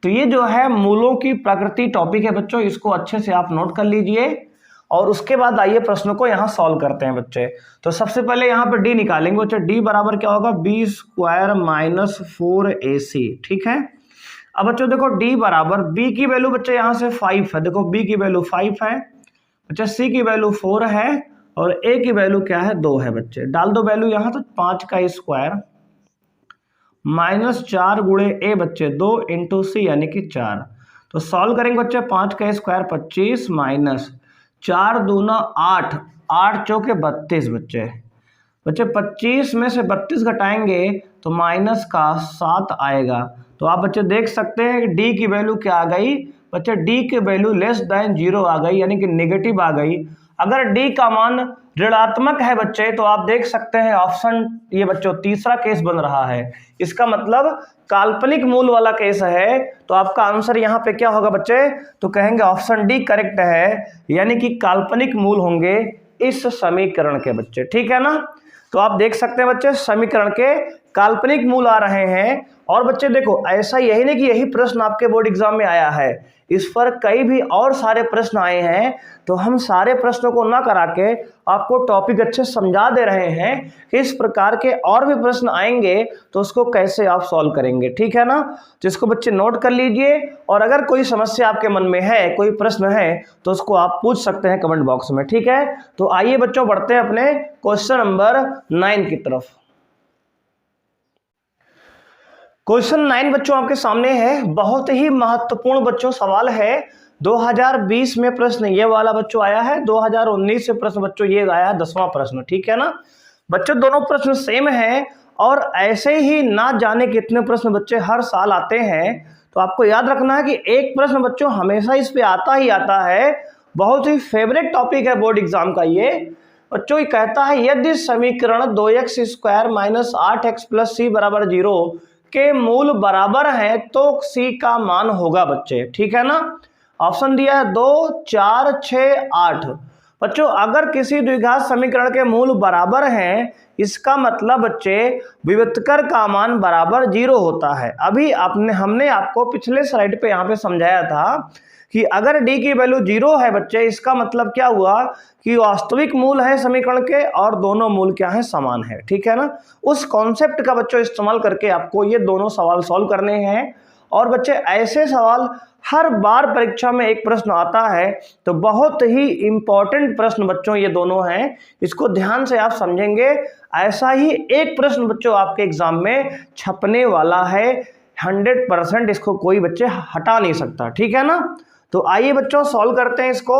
तो ये जो है मूलों की प्रकृति टॉपिक है बच्चों, इसको अच्छे से आप नोट कर लीजिए। और उसके बाद आइए प्रश्नों को यहाँ सॉल्व करते हैं बच्चे। तो सबसे पहले यहाँ पे d निकालेंगे बच्चे। d बराबर क्या होगा? b स्क्वायर माइनस 4ac, ठीक है। अब बच्चों देखो d बराबर, b की वैल्यू बच्चे यहाँ से 5 है, देखो b की वैल्यू 5 है बच्चे, c की वैल्यू 4 है और a की वैल्यू क्या है? 2 है बच्चे। डाल दो वैल्यू यहाँ, तो 5 का स्क्वायर माइनस 4 गुणे a बच्चे 2 इंटू c यानी कि 4। तो सॉल्व करेंगे बच्चे, 5 का स्क्वायर 25 माइनस 4 दूना 8, 8 चौके 32 बच्चे। 25 में से 32 घटाएंगे तो माइनस का 7 आएगा। तो आप बच्चे देख सकते हैं कि डी की वैल्यू क्या आ गई बच्चे? डी की वैल्यू लेस देन 0 आ गई, यानी कि नेगेटिव आ गई। अगर डी का मान ऋणात्मक है बच्चे तो आप देख सकते हैं ऑप्शन, ये बच्चों तीसरा केस बन रहा है, इसका मतलब काल्पनिक मूल वाला केस है। तो आपका आंसर यहाँ पे क्या होगा बच्चे? तो कहेंगे ऑप्शन डी करेक्ट है, यानी कि काल्पनिक मूल होंगे इस समीकरण के बच्चे, ठीक है ना। तो आप देख सकते हैं बच्चे समीकरण के काल्पनिक मूल आ रहे हैं। और बच्चे देखो ऐसा यही नहीं कि यही प्रश्न आपके बोर्ड एग्जाम में आया है, इस पर कई भी और सारे प्रश्न आए हैं। तो हम सारे प्रश्नों को ना करा के आपको टॉपिक अच्छे समझा दे रहे हैं कि इस प्रकार के और भी प्रश्न आएंगे तो उसको कैसे आप सॉल्व करेंगे, ठीक है ना। जिसको बच्चे नोट कर लीजिए, और अगर कोई समस्या आपके मन में है, कोई प्रश्न है, तो उसको आप पूछ सकते हैं कमेंट बॉक्स में, ठीक है। तो आइए बच्चों बढ़ते हैं अपने क्वेश्चन नंबर 9 की तरफ। क्वेश्चन 9 बच्चों आपके सामने है, बहुत ही महत्वपूर्ण बच्चों सवाल है। 2020 में प्रश्न ये वाला बच्चों आया है, 2019 से प्रश्न बच्चों ये आया है 10वां प्रश्न, ठीक है ना। बच्चों दोनों प्रश्न सेम है, और ऐसे ही ना जाने कितने प्रश्न बच्चे हर साल आते हैं। तो आपको याद रखना है कि एक प्रश्न बच्चों हमेशा इस पे आता ही आता है, बहुत ही फेवरेट टॉपिक है बोर्ड एग्जाम का ये बच्चों। ये कहता है यदि समीकरण 2x square minus 8x plus C बराबर 0 के मूल बराबर हैं तो c का मान होगा बच्चे, ठीक है ना। ऑप्शन दिया है 2, 4, 6, 8। बच्चों अगर किसी द्विघात समीकरण के मूल बराबर हैं, इसका मतलब बच्चे विविक्तर का मान बराबर 0 होता है। अभी हमने आपको पिछले स्लाइड पे यहाँ पे समझाया था कि अगर d की वैल्यू 0 है बच्चे, इसका मतलब क्या हुआ कि वास्तविक मूल है समीकरण के और दोनों मूल क्या है? समान है, ठीक है ना। उस कॉन्सेप्ट का बच्चों इस्तेमाल करके आपको ये दोनों सवाल सॉल्व करने हैं। और बच्चे ऐसे सवाल हर बार परीक्षा में एक प्रश्न आता है, तो बहुत ही इंपॉर्टेंट प्रश्न बच्चों ये दोनों हैं, इसको ध्यान से आप समझेंगे। ऐसा ही एक प्रश्न बच्चों आपके एग्जाम में छपने वाला है 100%, इसको कोई बच्चे हटा नहीं सकता, ठीक है ना। तो आइए बच्चों सॉल्व करते हैं इसको।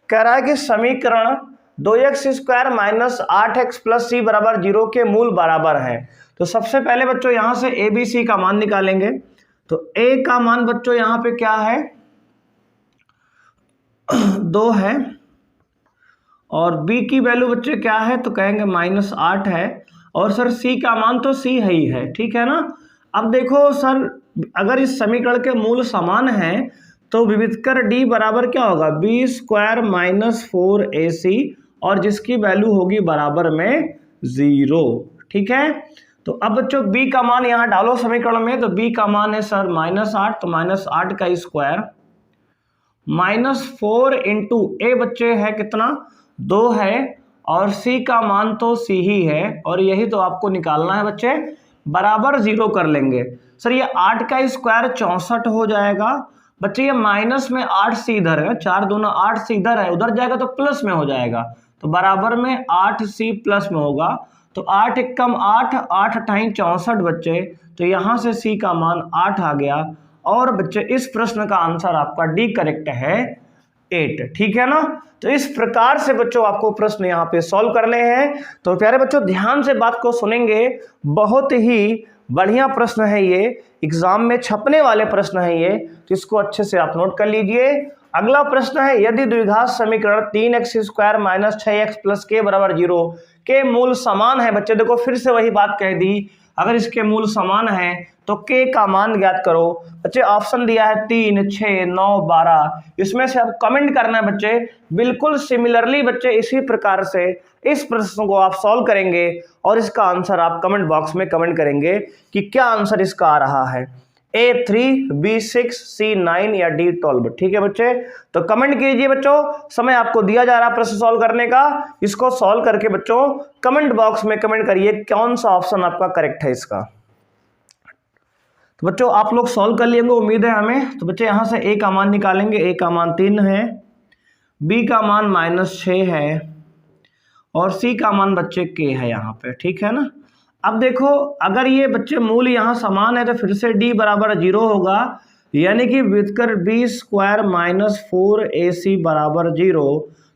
कह रहा है कि समीकरण 2x square minus 8x plus C बराबर 0 के मूल बराबर हैं। तो सबसे पहले बच्चों यहां से ए बी सी का मान निकालेंगे। तो a का मान बच्चों यहां पे क्या है? 2 है, और b की वैल्यू बच्चे क्या है? तो कहेंगे -8 है, और सर c का मान तो c है ही है, ठीक है ना। अब देखो सर अगर इस समीकरण के मूल समान हैं तो विविक्तर d बराबर क्या होगा? b स्क्वायर माइनस 4ac, और जिसकी वैल्यू होगी बराबर में 0, ठीक है। तो अब बच्चों b का मान यहाँ डालो समीकरण में। तो b का मान है सर -8, तो -8 का स्क्वायर -4 इंटू a बच्चे है कितना? 2 है, और c का मान तो c ही है, और यही तो आपको निकालना है बच्चे, बराबर 0 कर लेंगे। सर ये 8 का स्क्वायर 64 हो जाएगा बच्चे। ये माइनस में 8 सी इधर है, 4 दूना 8 सी इधर है, उधर जाएगा तो प्लस में हो जाएगा, तो बराबर में 8 सी प्लस में होगा। तो 8 एकम 8, 8 अठाई 64 बच्चे, तो यहाँ से c का मान 8 आ गया। और बच्चे इस प्रश्न का आंसर आपका डी करेक्ट है 8, ठीक है ना। तो इस प्रकार से बच्चों आपको प्रश्न यहाँ पे सॉल्व करने हैं। तो प्यारे बच्चों ध्यान से बात को सुनेंगे, बहुत ही बढ़िया प्रश्न है ये, एग्जाम में छपने वाले प्रश्न है ये, तो इसको अच्छे से आप नोट कर लीजिए। अगला प्रश्न है यदि द्विघात समीकरण 3x square minus 6x plus के बराबर 0 के मूल समान है। बच्चे देखो फिर से वही बात कह दी, अगर इसके मूल समान हैं तो k का मान ज्ञात करो। बच्चे ऑप्शन दिया है 3, 6, 9, 12, इसमें से आप कमेंट करना है बच्चे। बिल्कुल सिमिलरली बच्चे इसी प्रकार से इस प्रश्न को आप सॉल्व करेंगे और इसका आंसर आप कमेंट बॉक्स में कमेंट करेंगे कि क्या आंसर इसका आ रहा है, A3, B6, C9 या D12। ठीक है बच्चे, तो कमेंट कीजिए बच्चों। समय आपको दिया जा रहा है प्रश्न सॉल्व करने का, इसको सॉल्व करके बच्चों कमेंट बॉक्स में कमेंट करिए कौन सा ऑप्शन आपका करेक्ट है इसका। तो बच्चों आप लोग सॉल्व कर लेंगे उम्मीद है हमें। तो बच्चे यहाँ से A का मान निकालेंगे, A का मान 3 है, B का मान -6 है और C का मान बच्चे K है यहाँ पे। ठीक है ना। अब देखो अगर ये बच्चे मूल यहाँ समान है तो फिर से D बराबर 0 होगा, यानी कि व्युत्कर B² - 4AC बराबर 0।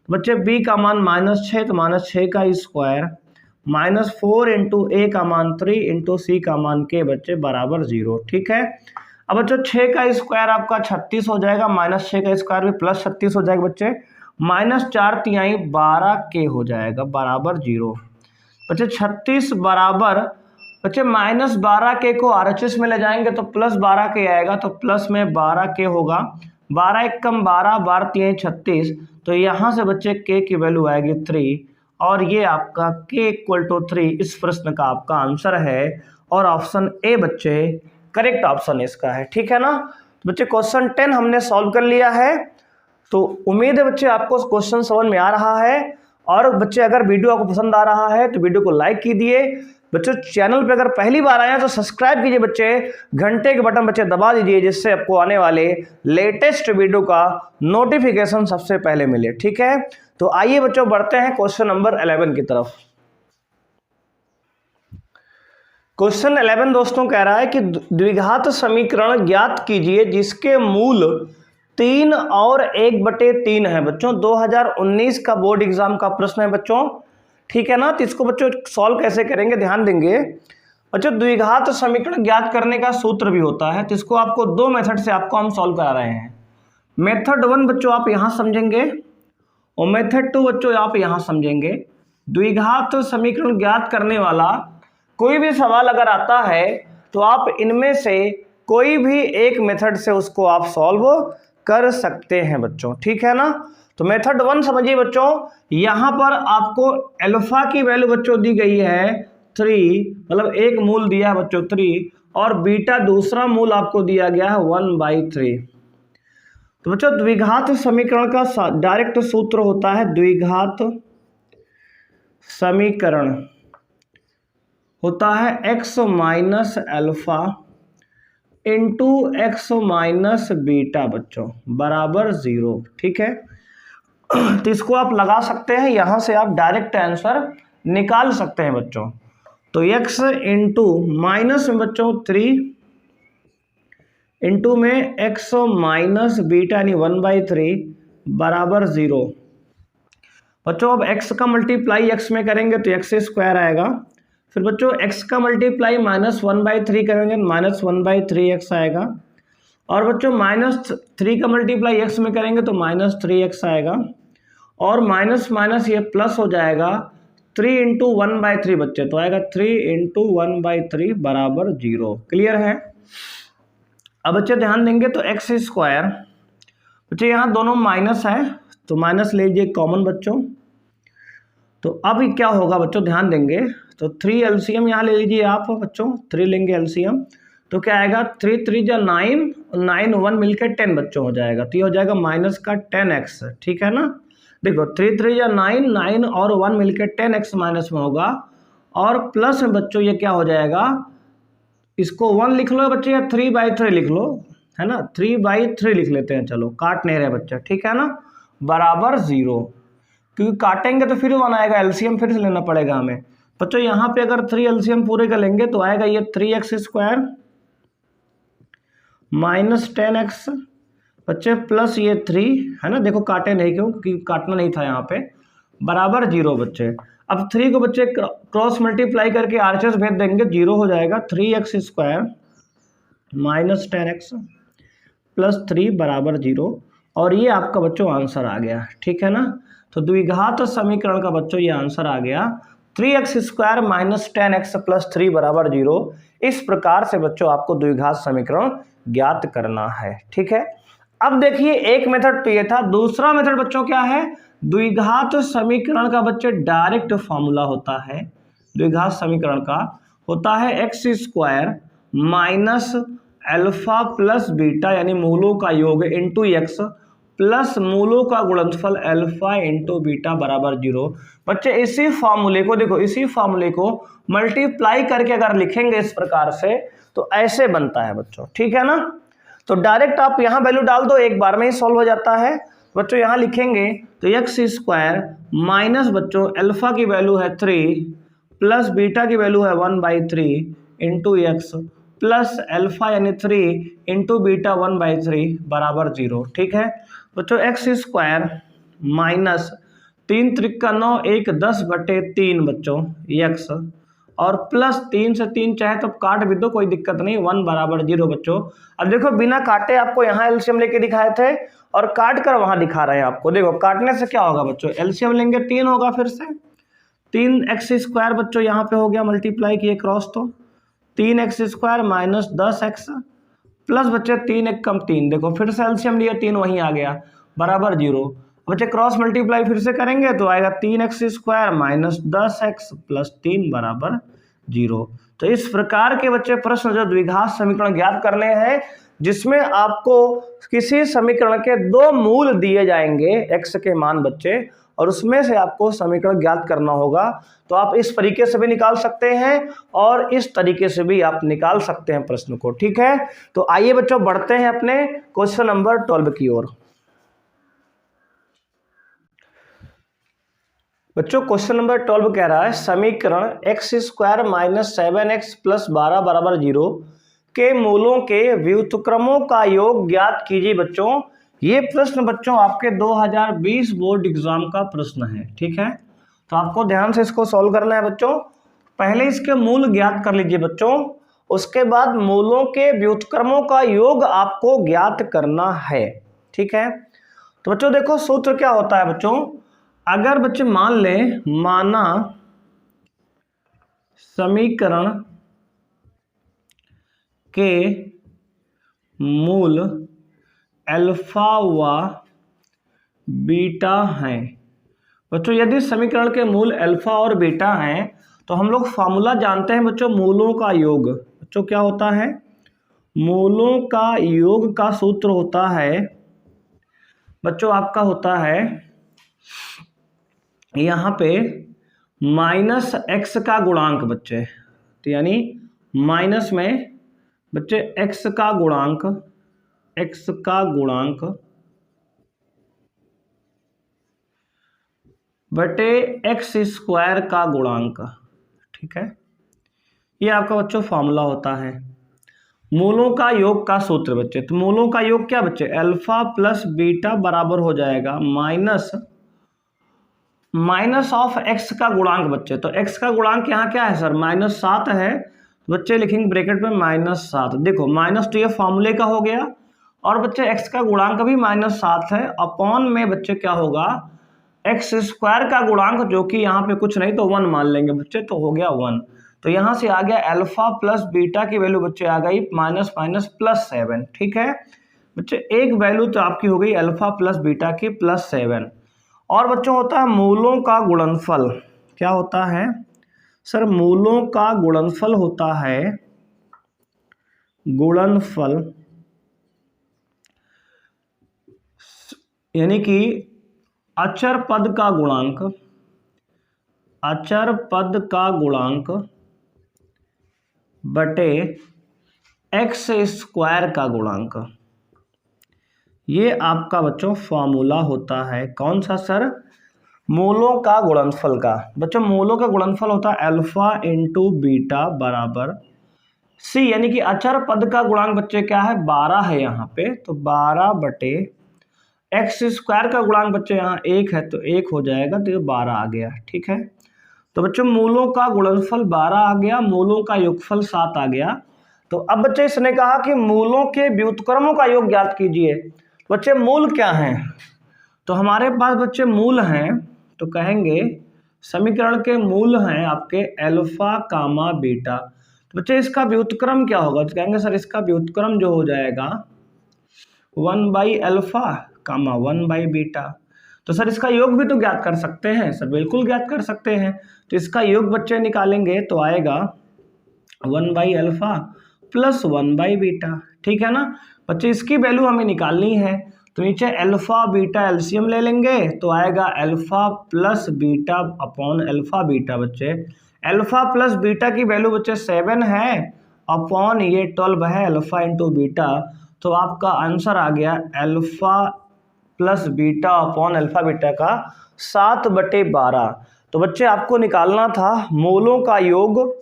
बच्चे B का मान -6 तो -6 का स्क्वायर -4 इंटू A का मान 3 इंटू C का मान K बच्चे बराबर 0। ठीक है। अब बच्चों 6 का स्क्वायर आपका 36 हो जाएगा, -6 का स्क्वायर भी +36 हो जाएगा बच्चे, -4 तिहाई 12K हो जाएगा बराबर 0। बच्चे 36 बराबर बच्चे -12K को RHS में ले जाएंगे तो +12K आएगा, तो प्लस में 12K होगा, 12 एक कम 12, 12 तिहाई 36, तो यहाँ से बच्चे K की वैल्यू आएगी 3 और ये आपका K = 3 इस प्रश्न का आपका आंसर है और ऑप्शन ए बच्चे करेक्ट ऑप्शन इसका है। ठीक है ना। तो बच्चे क्वेश्चन 10 हमने सॉल्व कर लिया है। तो उम्मीद है बच्चे आपको क्वेश्चन समझ में आ रहा है। और बच्चे अगर वीडियो आपको पसंद आ रहा है तो वीडियो को लाइक कीजिए। बच्चों चैनल पे अगर पहली बार आए हैं तो सब्सक्राइब कीजिए बच्चे, घंटे के बटन बच्चे दबा दीजिए जिससे आपको आने वाले लेटेस्ट वीडियो का नोटिफिकेशन सबसे पहले मिले। ठीक है। तो आइए बच्चों बढ़ते हैं क्वेश्चन नंबर 11 की तरफ। क्वेश्चन 11 दोस्तों कह रहा है कि द्विघात समीकरण ज्ञात कीजिए जिसके मूल 3 और 1/3 है। बच्चों 2019 का बोर्ड एग्जाम का प्रश्न है बच्चों। ठीक है ना। तो इसको बच्चों सॉल्व कैसे करेंगे ध्यान देंगे बच्चों। द्विघात समीकरण ज्ञात करने का सूत्र भी होता है, तो इसको आपको 2 मेथड से आपको हम सॉल्व करा रहे हैं। मेथड 1 बच्चों आप यहाँ समझेंगे और मेथड 2 बच्चों आप यहाँ समझेंगे। द्विघात समीकरण ज्ञात करने वाला कोई भी सवाल अगर आता है तो आप इनमें से कोई भी एक मेथड से उसको आप सॉल्व कर सकते हैं बच्चों। ठीक है ना। तो मेथड 1 समझिए बच्चों, यहाँ पर आपको अल्फा की वैल्यू बच्चों दी गई है 3, मतलब एक मूल दिया है बच्चों 3 और बीटा दूसरा मूल आपको दिया गया है 1/3। तो बच्चों द्विघात समीकरण का डायरेक्ट सूत्र होता है, द्विघात समीकरण होता है x minus alpha into x minus beta बच्चों बराबर 0। ठीक है। तो इसको आप लगा सकते हैं, यहां से आप डायरेक्ट आंसर निकाल सकते हैं बच्चों। तो x इंटू माइनस में बच्चों 3 इंटू में x माइनस बीटा यानी 1/3 बराबर 0। बच्चों अब x का मल्टीप्लाई x में करेंगे तो x² आएगा। फिर बच्चों x का मल्टीप्लाई -1/3 करेंगे -1/3x आएगा। और बच्चों -3 का मल्टीप्लाई x में करेंगे तो -3x आएगा। और माइनस माइनस ये प्लस हो जाएगा 3 इंटू 1/3 बच्चे, तो आएगा 3 इंटू 1/3 बराबर 0। क्लियर है। अब बच्चे ध्यान देंगे तो x² बच्चे यहाँ दोनों माइनस है तो माइनस ले लीजिए कॉमन बच्चों। तो अब क्या होगा बच्चों ध्यान देंगे तो 3 एलसीएम यहाँ ले लीजिए आप बच्चों, 3 लेंगे एलसीएम तो क्या आएगा 3 3 जा 9 और 9 1 मिलकर 10 बच्चों हो जाएगा। तो ये हो जाएगा माइनस का 10x। ठीक है ना। देखो 3 3 जा 9, 9 और 1 मिलकर 10x माइनस में होगा और प्लस में बच्चों ये क्या हो जाएगा, इसको 1 लिख लो बच्चे या 3/3 लिख लो, है ना। 3/3 लिख लेते हैं, चलो काट नहीं रहे बच्चा। ठीक है ना। बराबर 0, क्योंकि काटेंगे तो फिर 1 आएगा, एलसीएम फिर से लेना पड़ेगा हमें बच्चों। यहाँ पे अगर 3 एलसीएम पूरे का लेंगे तो आएगा ये 3x² माइनस 10x बच्चे प्लस ये 3, है ना। देखो काटे नहीं क्यों, क्योंकि काटना नहीं था यहाँ पे, बराबर 0 बच्चे। अब 3 को बच्चे क्रॉस मल्टीप्लाई करके आरएचएस भेज देंगे, 0 हो जाएगा 3x² माइनस 10x प्लस 3 बराबर 0 और ये आपका बच्चों आंसर आ गया। ठीक है ना। तो द्विघात समीकरण का बच्चों ये आंसर आ गया 3x² माइनस 10x प्लस 3 बराबर 0। इस प्रकार से बच्चों आपको द्विघात समीकरण ज्ञात करना है। ठीक है, अब देखिए एक मेथड तो ये था, दूसरा मेथड बच्चों क्या है, द्विघात समीकरण का बच्चे डायरेक्ट फॉर्मूला होता है। द्विघात समीकरण का होता है x² minus alpha plus beta यानी मूलों का योग इंटू x प्लस मूलों का गुणनफल अल्फा इंटू बीटा बराबर 0। बच्चे इसी फॉर्मूले को देखो, इसी फॉर्मूले को मल्टीप्लाई करके अगर लिखेंगे इस प्रकार से तो ऐसे बनता है बच्चों। ठीक है ना, तो डायरेक्ट आप यहाँ वैल्यू डाल दो, एक बार में ही सॉल्व हो जाता है। बच्चों यहाँ लिखेंगे तो x² माइनस बच्चों अल्फा की वैल्यू है 3 प्लस बीटा की वैल्यू है 1/3 इंटू एक्स प्लस अल्फा यानी 3 इंटू बीटा 1/3 बराबर 0। ठीक है बच्चों, x² माइनस 3 त्रिका 9 1 10/3 बच्चों x और प्लस 3 से 3 चाहे तो काट भी दो, कोई दिक्कत नहीं, 1 बराबर 0 बच्चों। अब देखो बिना काटे आपको यहाँ एलसीएम लेके दिखाए थे और काट कर वहां दिखा रहे हैं आपको। देखो काटने से क्या होगा बच्चों, एलसीएम लेंगे 3 होगा, फिर से 3x² बच्चों यहाँ पे हो गया, मल्टीप्लाई किए क्रॉस तो 3x² माइनस 10x प्लस बच्चे 3 1 कम 3, देखो फिर से एलसीएम लिए 3 वहीं आ गया बराबर 0। बच्चे क्रॉस मल्टीप्लाई फिर से करेंगे तो आएगा 3x² माइनस 10x प्लस 3 बराबर 0। तो इस प्रकार के बच्चे प्रश्न जो द्विघात समीकरण ज्ञात करने हैं, जिसमें आपको किसी समीकरण के 2 मूल दिए जाएंगे x के मान बच्चे, और उसमें से आपको समीकरण ज्ञात करना होगा। तो आप इस तरीके से भी निकाल सकते हैं और इस तरीके से भी आप निकाल सकते हैं प्रश्न को। ठीक है, तो आइए बच्चों बढ़ते हैं अपने क्वेश्चन नंबर 12 की ओर। बच्चों क्वेश्चन नंबर 12 कह रहा है समीकरण x² माइनस 7x प्लस 12 बराबर 0 के मूलों के व्युत्क्रमों का योग ज्ञात कीजिए। बच्चों ये प्रश्न बच्चों आपके 2020 बोर्ड एग्जाम का प्रश्न है। ठीक है, तो आपको ध्यान से इसको सॉल्व करना है बच्चों। पहले इसके मूल ज्ञात कर लीजिए बच्चों, उसके बाद मूलों के व्युत्क्रमों का योग आपको ज्ञात करना है। ठीक है, तो बच्चों देखो सूत्र क्या होता है बच्चों, अगर बच्चे मान लें माना समीकरण के मूल अल्फा व बीटा हैं। बच्चों यदि समीकरण के मूल अल्फा और बीटा हैं तो हम लोग फॉर्मूला जानते हैं बच्चों, मूलों का योग। बच्चों क्या होता है, मूलों का योग का सूत्र होता है बच्चों आपका होता है यहाँ पे माइनस x का गुणांक बच्चे, तो यानी माइनस में बच्चे x का गुणांक बटे x² का गुणांक। ठीक है, ये आपका बच्चों फॉर्मूला होता है मूलों का योग का सूत्र बच्चे। तो मूलों का योग क्या बच्चे, अल्फा प्लस बीटा बराबर हो जाएगा माइनस ऑफ x का गुणांक बच्चे। तो x का गुणांक यहाँ क्या है सर, -7 है, बच्चे लिखेंगे ब्रैकेट में -7। देखो माइनस तो ये फॉर्मूले का हो गया, और बच्चे x का गुणांक भी -7 है, अपॉन में बच्चे क्या होगा x² का गुणांक जो कि यहाँ पे कुछ नहीं तो 1 मान लेंगे बच्चे, तो हो गया 1। तो यहाँ से आ गया अल्फा प्लस बीटा की वैल्यू बच्चे आ गई -+7। ठीक है बच्चे, एक वैल्यू तो आपकी हो गई अल्फा प्लस बीटा की +7। और बच्चों होता है मूलों का गुणनफल। क्या होता है सर, मूलों का गुणनफल होता है गुणनफल, यानी कि अचर पद का गुणांक बटे x² का गुणांक। ये आपका बच्चों फॉर्मूला होता है कौन सा सर, मूलों का गुणनफल का। बच्चों मूलों का गुणनफल होता है अल्फा इंटू बीटा बराबर c, यानी कि अचर पद का गुणांक बच्चे क्या है 12 है यहाँ पे, तो 12 बटे x² का गुणांक बच्चे यहाँ 1 है तो 1 हो जाएगा, तो ये 12 आ गया। ठीक है, तो बच्चों मूलों का गुणनफल 12 आ गया, मूलों का योगफल 7 आ गया। तो अब बच्चे इसने कहा कि मूलों के व्युत्क्रमों का योग ज्ञात कीजिए। बच्चे मूल क्या हैं, तो हमारे पास बच्चे मूल हैं, तो कहेंगे समीकरण के मूल हैं आपके अल्फा कामा बीटा। तो बच्चे इसका व्युत्क्रम क्या होगा, तो कहेंगे सर इसका व्युत्क्रम जो हो जाएगा 1/अल्फा कामा 1/बीटा। तो सर इसका योग भी तो ज्ञात कर सकते हैं, सर बिल्कुल ज्ञात कर सकते हैं। तो इसका योग बच्चे निकालेंगे तो आएगा 1/अल्फा प्लस 1/बीटा, ठीक है ना बच्चे। इसकी वैल्यू हमें निकालनी है, तो नीचे अल्फा बीटा एलसीएम ले लेंगे तो आएगा alpha plus beta upon alpha beta. बच्चे अल्फा प्लस बीटा की वैल्यू बच्चे 7 है अपॉन ये 12 है अल्फा इंटू बीटा। तो आपका आंसर आ गया alpha plus beta upon alpha beta का 7/12। तो बच्चे आपको निकालना था मोलों का योग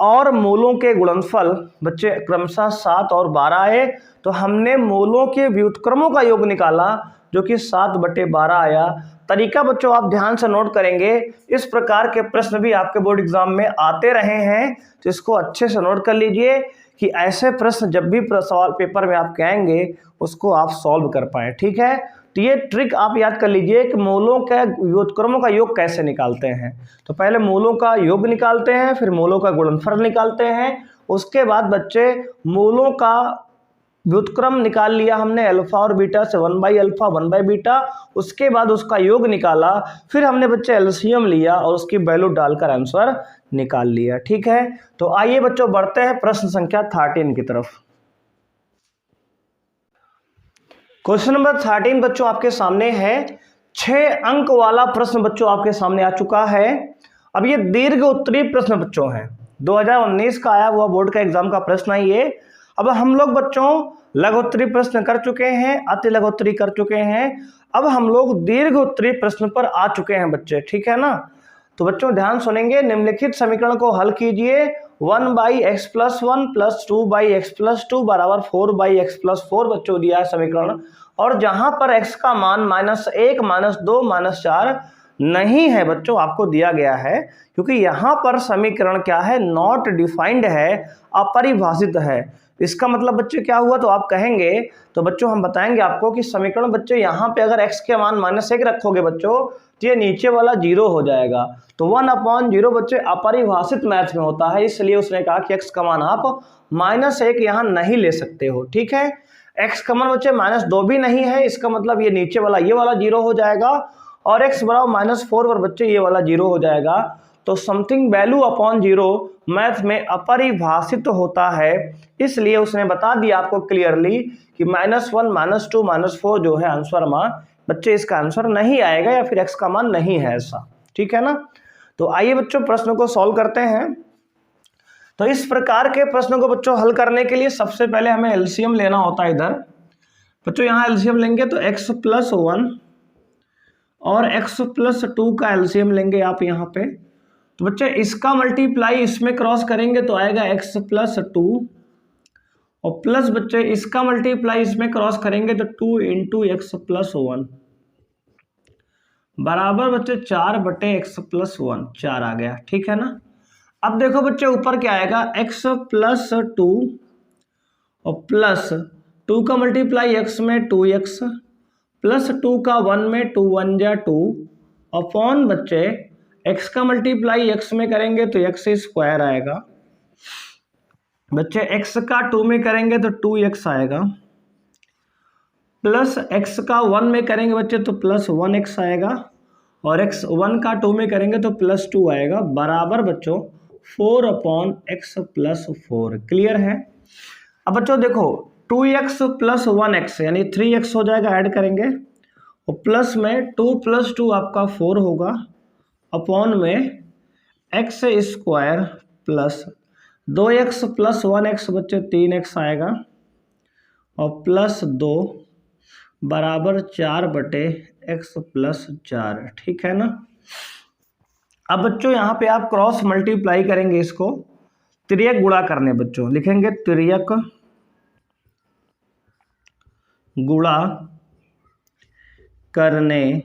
और मोलों के गुणनफल। बच्चे क्रमशः 7 और 12 आए, तो हमने मोलों के व्युत्क्रमों का योग निकाला जो कि 7/12 आया। तरीका बच्चों आप ध्यान से नोट करेंगे, इस प्रकार के प्रश्न भी आपके बोर्ड एग्जाम में आते रहे हैं, तो इसको अच्छे से नोट कर लीजिए कि ऐसे प्रश्न जब भी सवाल पेपर में आपके आएंगे उसको आप सॉल्व कर पाए, ठीक है। तो ये ट्रिक आप याद कर लीजिए कि मोलों के व्युत्क्रमों का योग कैसे निकालते हैं। तो पहले मोलों का योग निकालते हैं, फिर मोलों का गुणनफल निकालते हैं, उसके बाद बच्चे मोलों का व्युत्क्रम निकाल लिया हमने अल्फा और बीटा से 1/अल्फा 1/बीटा, उसके बाद उसका योग निकाला, फिर हमने बच्चे एलसीएम लिया और उसकी वैल्यू डालकर आंसर निकाल लिया, ठीक है। तो आइए बच्चों बढ़ते हैं प्रश्न संख्या 13 की तरफ। क्वेश्चन नंबर 13 बच्चों आपके सामने है। 6 अंक वाला प्रश्न बच्चों आपके सामने आ चुका है। अब ये दीर्घ उत्तरीय प्रश्न बच्चों है, 2019 का आया हुआ बोर्ड का एग्जाम का प्रश्न है ये। अब हम लोग बच्चों लघुत्तरीय प्रश्न कर चुके हैं, अति लघुत्तरीय कर चुके हैं, अब हम लोग दीर्घ उत्तरीय प्रश्न पर आ चुके हैं बच्चे, ठीक है ना। तो बच्चों ध्यान सुनेंगे, निम्नलिखित समीकरण को हल कीजिए। 1/x+1 प्लस 2/x+2 बराबर 4/x+4 बच्चों दिया है समीकरण, और जहां पर x का मान -1 -2 -4 नहीं है बच्चों आपको दिया गया है, क्योंकि यहां पर समीकरण क्या है, नॉट डिफाइंड है, अपरिभाषित है। इसका मतलब बच्चे क्या हुआ, तो आप कहेंगे, तो बच्चों हम बताएंगे आपको कि समीकरण बच्चे यहाँ पे अगर x के मान -1 रखोगे बच्चों तो ये नीचे वाला 0 हो जाएगा। तो 1/0 बच्चे अपरिभाषित मैथ में होता है, इसलिए उसने कहा कि x का मान आप -1 यहाँ नहीं ले सकते हो, ठीक है। x का मान बच्चे -2 भी नहीं है, इसका मतलब ये नीचे वाला ये वाला 0 हो जाएगा, और x बराबर -4 पर बच्चे ये वाला 0 हो जाएगा। तो समथिंग वैल्यू अपॉन 0 मैथ में अपरिभाषित होता है, इसलिए उसने बता दिया आपको क्लियरली कि -1 -2 -4 जो है आंसर मान बच्चे इसका आंसर नहीं आएगा, या फिर x का मान नहीं है ऐसा, ठीक है ना। तो आइए बच्चों प्रश्न को सॉल्व करते हैं। तो इस प्रकार के प्रश्नों को बच्चों हल करने के लिए सबसे पहले हमें एलसीएम लेना होता है। इधर बच्चों यहाँ एलसीएम लेंगे तो x+1 और x+2 का एलसीएम लेंगे आप यहाँ पे। तो बच्चे इसका मल्टीप्लाई इसमें क्रॉस करेंगे तो आएगा x+2, और प्लस बच्चे इसका मल्टीप्लाई इसमें क्रॉस करेंगे तो 2 × x+1 बराबर बच्चे 4/x+1, 4 आ गया, ठीक है ना। अब देखो बच्चे ऊपर क्या आएगा, x+2 और प्लस 2 का मल्टीप्लाई x में 2x प्लस 2 का 1 में 2 1 जा 2 अपॉन बच्चे x का मल्टीप्लाई x में करेंगे तो x² आएगा, बच्चे x का 2 में करेंगे तो 2x आएगा, प्लस x का 1 में करेंगे बच्चे तो प्लस 1x आएगा, और x 1 का 2 में करेंगे तो +2 आएगा, बराबर बच्चों 4/x+4। क्लियर है। अब बच्चों देखो 2x + 1x यानी 3x हो जाएगा, ऐड करेंगे, और प्लस में 2 + 2 आपका 4 होगा, अपॉन में x² प्लस 2x + 1x बच्चे 3x आएगा, और प्लस 2 बराबर 4/x+4, ठीक है ना। अब बच्चों यहाँ पे आप क्रॉस मल्टीप्लाई करेंगे, इसको तिर्यक गुणा करने बच्चों लिखेंगे, तिर्यक गुणा करने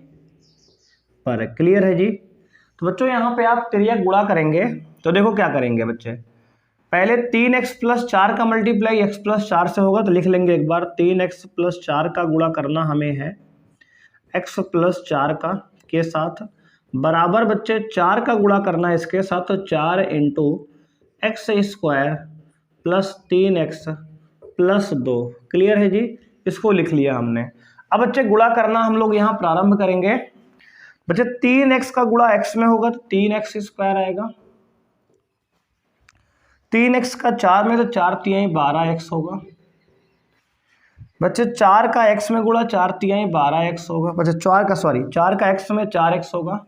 पर। क्लियर है जी। तो बच्चों यहाँ पे आप तिर्यक गुणा करेंगे तो देखो क्या करेंगे बच्चे, पहले 3x+4 का मल्टीप्लाई x+4 से होगा, तो लिख लेंगे एक बार 3x+4 का गुणा करना हमें है x+4 का के साथ, बराबर बच्चे 4 का गुणा करना है इसके साथ, तो 4 into x square plus 3x plus 2। Clear है जी, इसको लिख लिया हमने। अब बच्चे गुणा करना हम लोग यहाँ प्रारंभ करेंगे। बच्चे 3x का गुणा x में होगा तो 3x स्क्वायर आएगा, 3x का 4 में तो 4 तिहाई 12x होगा। बच्चे 4 का x में गुणा 4 तिहाई 12x होगा। बच्चे 4 का x में 4x होगा।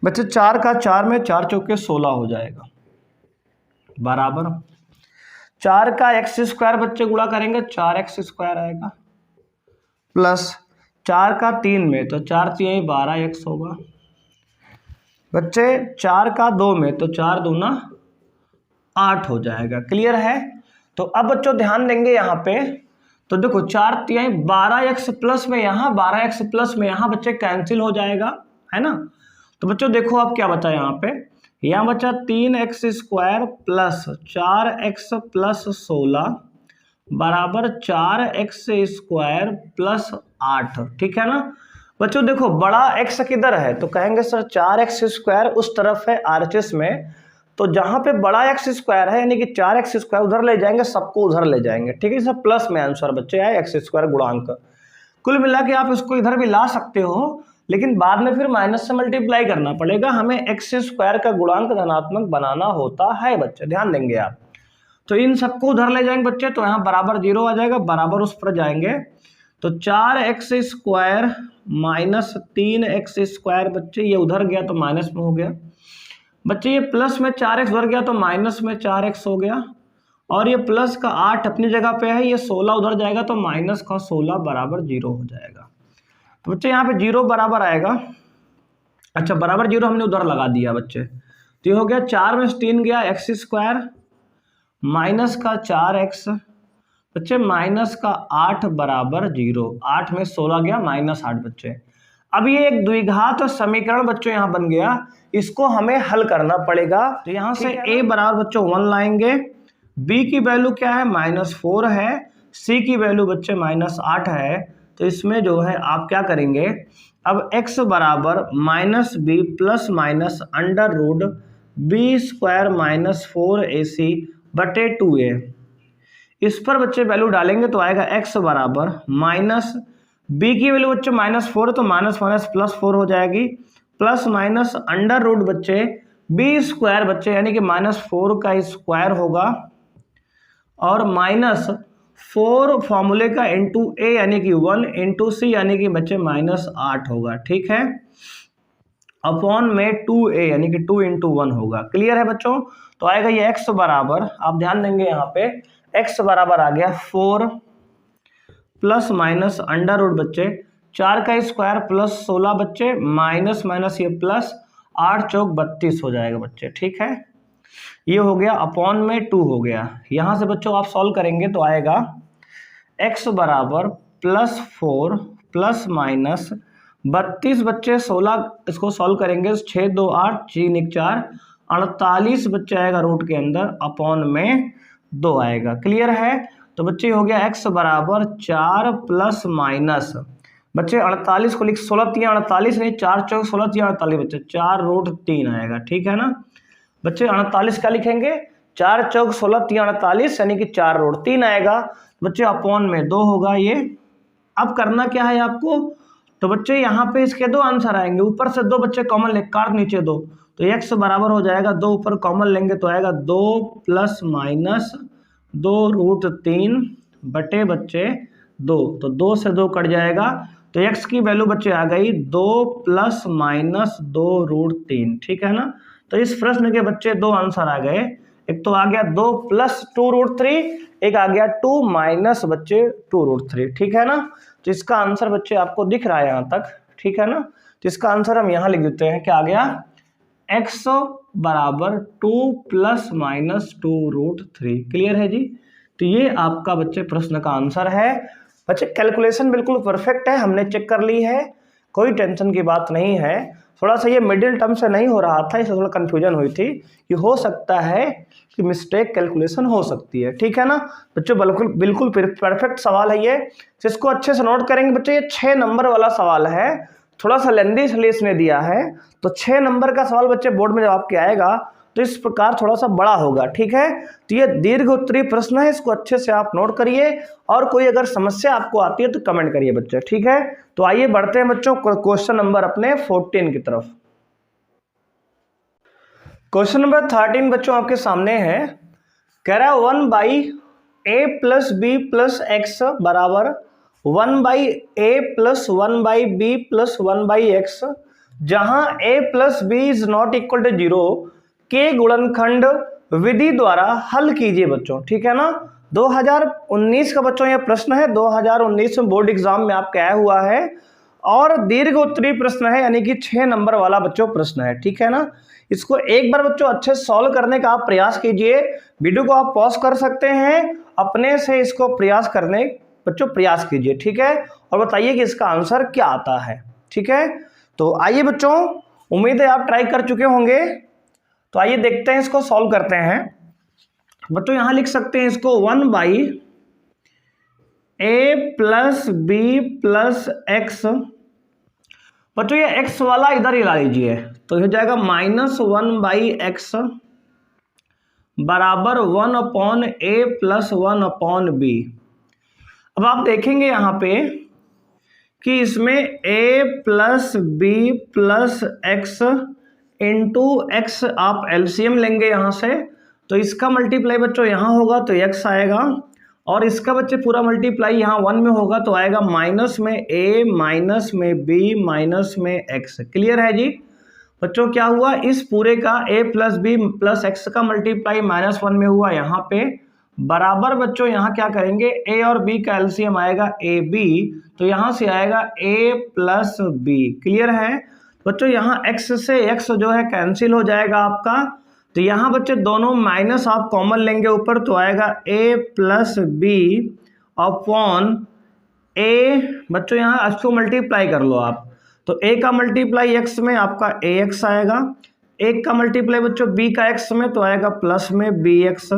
बच्चे 4 का 4 में 4 चौके 16 हो जाएगा, बराबर 4 का x स्क्वायर बच्चे गुणा करेंगे 4x स्क्वायर आएगा, प्लस 4 का 3 में तो 4 तिहाई 12x होगा। बच्चे 4 का 2 में तो 4 दूना 8 हो जाएगा। क्लियर है। तो अब बच्चों ध्यान देंगे यहाँ पे, तो देखो 4 तिहाई 12x प्लस में यहाँ 12x प्लस में यहाँ बच्चे कैंसिल हो जाएगा, है ना। तो बच्चों देखो अब क्या बचा यहाँ पे, यहाँ बचा 3x square plus 4x plus 16 बराबर 4x स्क्वायर प्लस 8। ठीक है ना बच्चों। देखो बड़ा x किधर है, तो कहेंगे सर 4x स्क्वायर उस तरफ है RHS में, तो जहां पे बड़ा x स्क्वायर है यानी कि 4x स्क्वायर उधर ले जाएंगे, सबको उधर ले जाएंगे। ठीक है, सब प्लस में आंसर बच्चे आए x स्क्वायर गुणांक। कुल मिला के आप इसको इधर भी ला सकते हो, लेकिन बाद में फिर माइनस से मल्टीप्लाई करना पड़ेगा, हमें x स्क्वायर का गुणांक धनात्मक बनाना होता है बच्चे, ध्यान देंगे आप। तो इन सबको उधर ले जाएंगे बच्चे, तो यहाँ बराबर 0 आ जाएगा, बराबर उस पर जाएंगे तो 4x square minus 3x square बच्चे ये उधर गया तो माइनस में हो गया बच्चे, ये प्लस में 4x उधर गया तो माइनस में 4x हो गया, और ये प्लस का 8 अपनी जगह पे है, ये 16 उधर जाएगा तो माइनस का 16 बराबर 0 हो जाएगा। तो बच्चे यहाँ पे 0 बराबर आएगा, अच्छा बराबर 0 हमने उधर लगा दिया बच्चे, तो ये हो गया 4 में 3 गया x स्क्वायर माइनस का 4x बच्चे माइनस का 8 बराबर 0, 8 में 16 गया माइनस 8 बच्चे। अब ये एक द्विघात समीकरण बच्चों यहाँ बन गया, इसको हमें हल करना पड़ेगा। तो यहाँ से a बराबर बच्चों 1 लाएंगे, b की वैल्यू क्या है -4 है, c की वैल्यू बच्चे -8 है, तो इसमें जो है आप क्या करेंगे, अब x बराबर -b plus minus under root b square -4ac बटे 2a, इस पर बच्चे वैल्यू डालेंगे तो आएगा x बराबर माइनस b की वैल्यू बच्चे -4 तो माइनस माइनस प्लस 4 हो जाएगी, प्लस माइनस अंडर रूट बच्चे b स्क्वायर बच्चे यानी कि -4 का स्क्वायर होगा, और -4 फॉर्मूले का इंटू a यानी कि 1 इंटू c यानी कि बच्चे -8 होगा। ठीक है, अपॉन में 2a यानी कि 2 इंटू 1 होगा। क्लियर है बच्चों। तो आएगा ये x बराबर, आप ध्यान देंगे यहाँ पे x बराबर आ गया 4 प्लस माइनस अंडर रूट बच्चे 4 का स्क्वायर प्लस 16 बच्चे माइनस माइनस ये प्लस 8 चौक 32 हो जाएगा बच्चे। ठीक है, ये हो गया अपॉन में 2 हो गया। यहाँ से बच्चों आप सॉल्व करेंगे तो आएगा x बराबर +4 प्लस माइनस 32 बच्चे 16, इसको सॉल्व करेंगे 6 2 8 3 1 4 48 बच्चे आएगा रूट के अंदर, अपॉन में 2 आएगा। क्लियर है। तो बच्चे हो गया x बराबर 4 प्लस माइनस बच्चे 48 को लिख 16 3 48 नहीं 4 चौक 16 3 48 बच्चे 4 रूट 3 आएगा। ठीक है ना बच्चे, 48 का लिखेंगे 4 चौक 16 3 48 यानी कि 4 रूट 3 आएगा बच्चे, अपॉन में 2 होगा ये। अब करना क्या है आपको, तो बच्चे यहाँ पे इसके 2 आंसर आएंगे, ऊपर से 2 बच्चे कॉमन ले, काट नीचे 2, तो x बराबर हो जाएगा 2 ऊपर कॉमन लेंगे तो आएगा 2 प्लस माइनस 2 रूट 3 बटे बच्चे 2, तो 2 से 2 कट जाएगा, तो x की वैल्यू बच्चे आ गई 2 प्लस माइनस 2 रूट 3। ठीक है ना। तो इस प्रश्न के बच्चे 2 आंसर आ गए, एक तो आ गया 2 प्लस 2 रूट 3, एक आ गया 2 माइनस बच्चे 2 रूट 3। ठीक है ना। तो इसका आंसर बच्चे आपको दिख रहा है यहाँ तक। ठीक है ना, तो इसका आंसर हम यहाँ लिख देते हैं, क्या आ गया x बराबर 2 प्लस माइनस 2 रूट 3। क्लियर है जी। तो ये आपका बच्चे प्रश्न का आंसर है बच्चे। कैलकुलेशन बिल्कुल परफेक्ट है, हमने चेक कर ली है, कोई टेंशन की बात नहीं है। थोड़ा सा ये मिडिल टर्म से नहीं हो रहा था, इससे थोड़ा कन्फ्यूजन हुई थी कि हो सकता है कि मिस्टेक कैलकुलेशन हो सकती है। ठीक है ना बच्चों, बिल्कुल परफेक्ट सवाल है ये, जिसको अच्छे से नोट करेंगे बच्चे। ये 6 नंबर वाला सवाल है, थोड़ा सा लेंदी इसलिए इसने दिया है, तो 6 नंबर का सवाल बच्चे बोर्ड में जब आपके आएगा तो इस प्रकार थोड़ा सा बड़ा होगा, ठीक है। तो ये दीर्घ उत्तरीय प्रश्न है, इसको अच्छे से आप नोट करिए और कोई अगर समस्या आपको आती है तो कमेंट करिए बच्चे, ठीक है। तो आइए बढ़ते हैं बच्चों क्वेश्चन नंबर अपने 14 की तरफ। क्वेश्चन नंबर 13 बच्चों आपके सामने है, कह रहा है 1/a + b + x बराबर 1/a + 1/b + 1/x, जहां a + b is not equal to 0 के गुणनखंड विधि द्वारा हल कीजिए बच्चों, ठीक है ना। 2019 का बच्चों यह प्रश्न है, 2019 में बोर्ड एग्जाम में आपका आया हुआ है और दीर्घ उत्तरीय प्रश्न है, यानी कि 6 नंबर वाला बच्चों प्रश्न है, ठीक है ना। इसको एक बार बच्चों अच्छे सॉल्व करने का आप प्रयास कीजिए, वीडियो को आप पॉज कर सकते हैं, अपने से इसको प्रयास करने बच्चों प्रयास कीजिए, ठीक है, और बताइए कि इसका आंसर क्या आता है, ठीक है। तो आइए बच्चों, उम्मीद है आप ट्राई कर चुके होंगे, तो आइए देखते हैं, इसको सॉल्व करते हैं बच्चों। यहां लिख सकते हैं इसको 1/a + b + x, बच्चों ये x वाला इधर ही ला लीजिए, तो हो जाएगा -1/x बराबर 1/a + 1/b। अब आप देखेंगे यहां पे कि इसमें a + b + x into x आप एलसीएम लेंगे यहां से, तो इसका मल्टीप्लाई बच्चों यहां होगा तो x आएगा, और इसका बच्चे पूरा मल्टीप्लाई यहाँ 1 में होगा तो आएगा माइनस में a माइनस में b माइनस में x। क्लियर है जी बच्चों, क्या हुआ, इस पूरे का a + b + x का मल्टीप्लाई -1 में हुआ यहाँ पे, बराबर बच्चों यहाँ क्या करेंगे, a और b का एलसीएम आएगा ab, तो यहाँ से आएगा a + b। क्लियर है बच्चों, यहाँ x से x जो है कैंसिल हो जाएगा आपका, तो यहाँ बच्चे दोनों माइनस आप कॉमन लेंगे ऊपर, तो आएगा a + b अपॉन a, बच्चों यहाँ इसको मल्टीप्लाई कर लो आप, तो a का मल्टीप्लाई x में आपका ax आएगा, एक का मल्टीप्लाई बच्चों b का x में तो आएगा प्लस में bx,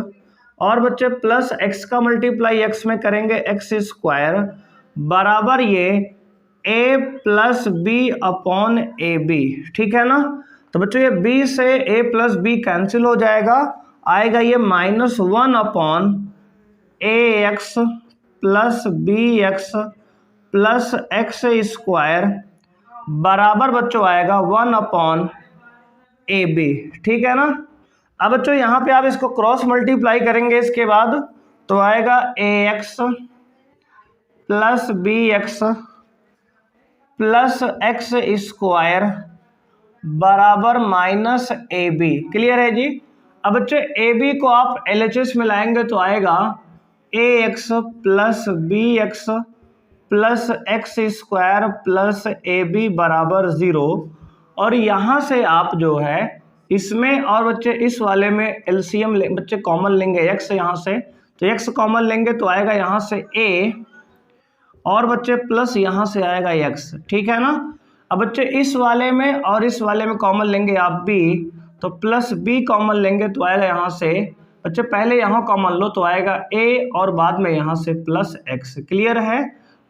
और बच्चे प्लस x का मल्टीप्लाई x में करेंगे x² बराबर ये a + b अपॉन ab, ठीक है ना। तो बच्चों ये b से a + b कैंसिल हो जाएगा, आएगा ये -1 अपॉन ax + bx + x² बराबर बच्चों आएगा 1 अपॉन ab, ठीक है ना। अब बच्चों यहाँ पे आप इसको क्रॉस मल्टीप्लाई करेंगे इसके बाद, तो आएगा ax + bx + x² बराबर -ab। क्लियर है जी। अब बच्चे ab को आप LHS में लाएंगे तो आएगा ax + bx + x² + ab बराबर 0, और यहाँ से आप जो है इसमें और बच्चे इस वाले में एलसीएम बच्चे कॉमन लेंगे x यहाँ से, तो x कॉमन लेंगे तो आएगा यहाँ से a, और बच्चे प्लस यहाँ से आएगा x, ठीक है ना। अब बच्चे इस वाले में और इस वाले में कॉमन लेंगे आप b, तो प्लस b कॉमन लेंगे तो आएगा यहाँ से, बच्चे पहले यहाँ कॉमन लो तो आएगा a और बाद में यहाँ से प्लस x। क्लियर है,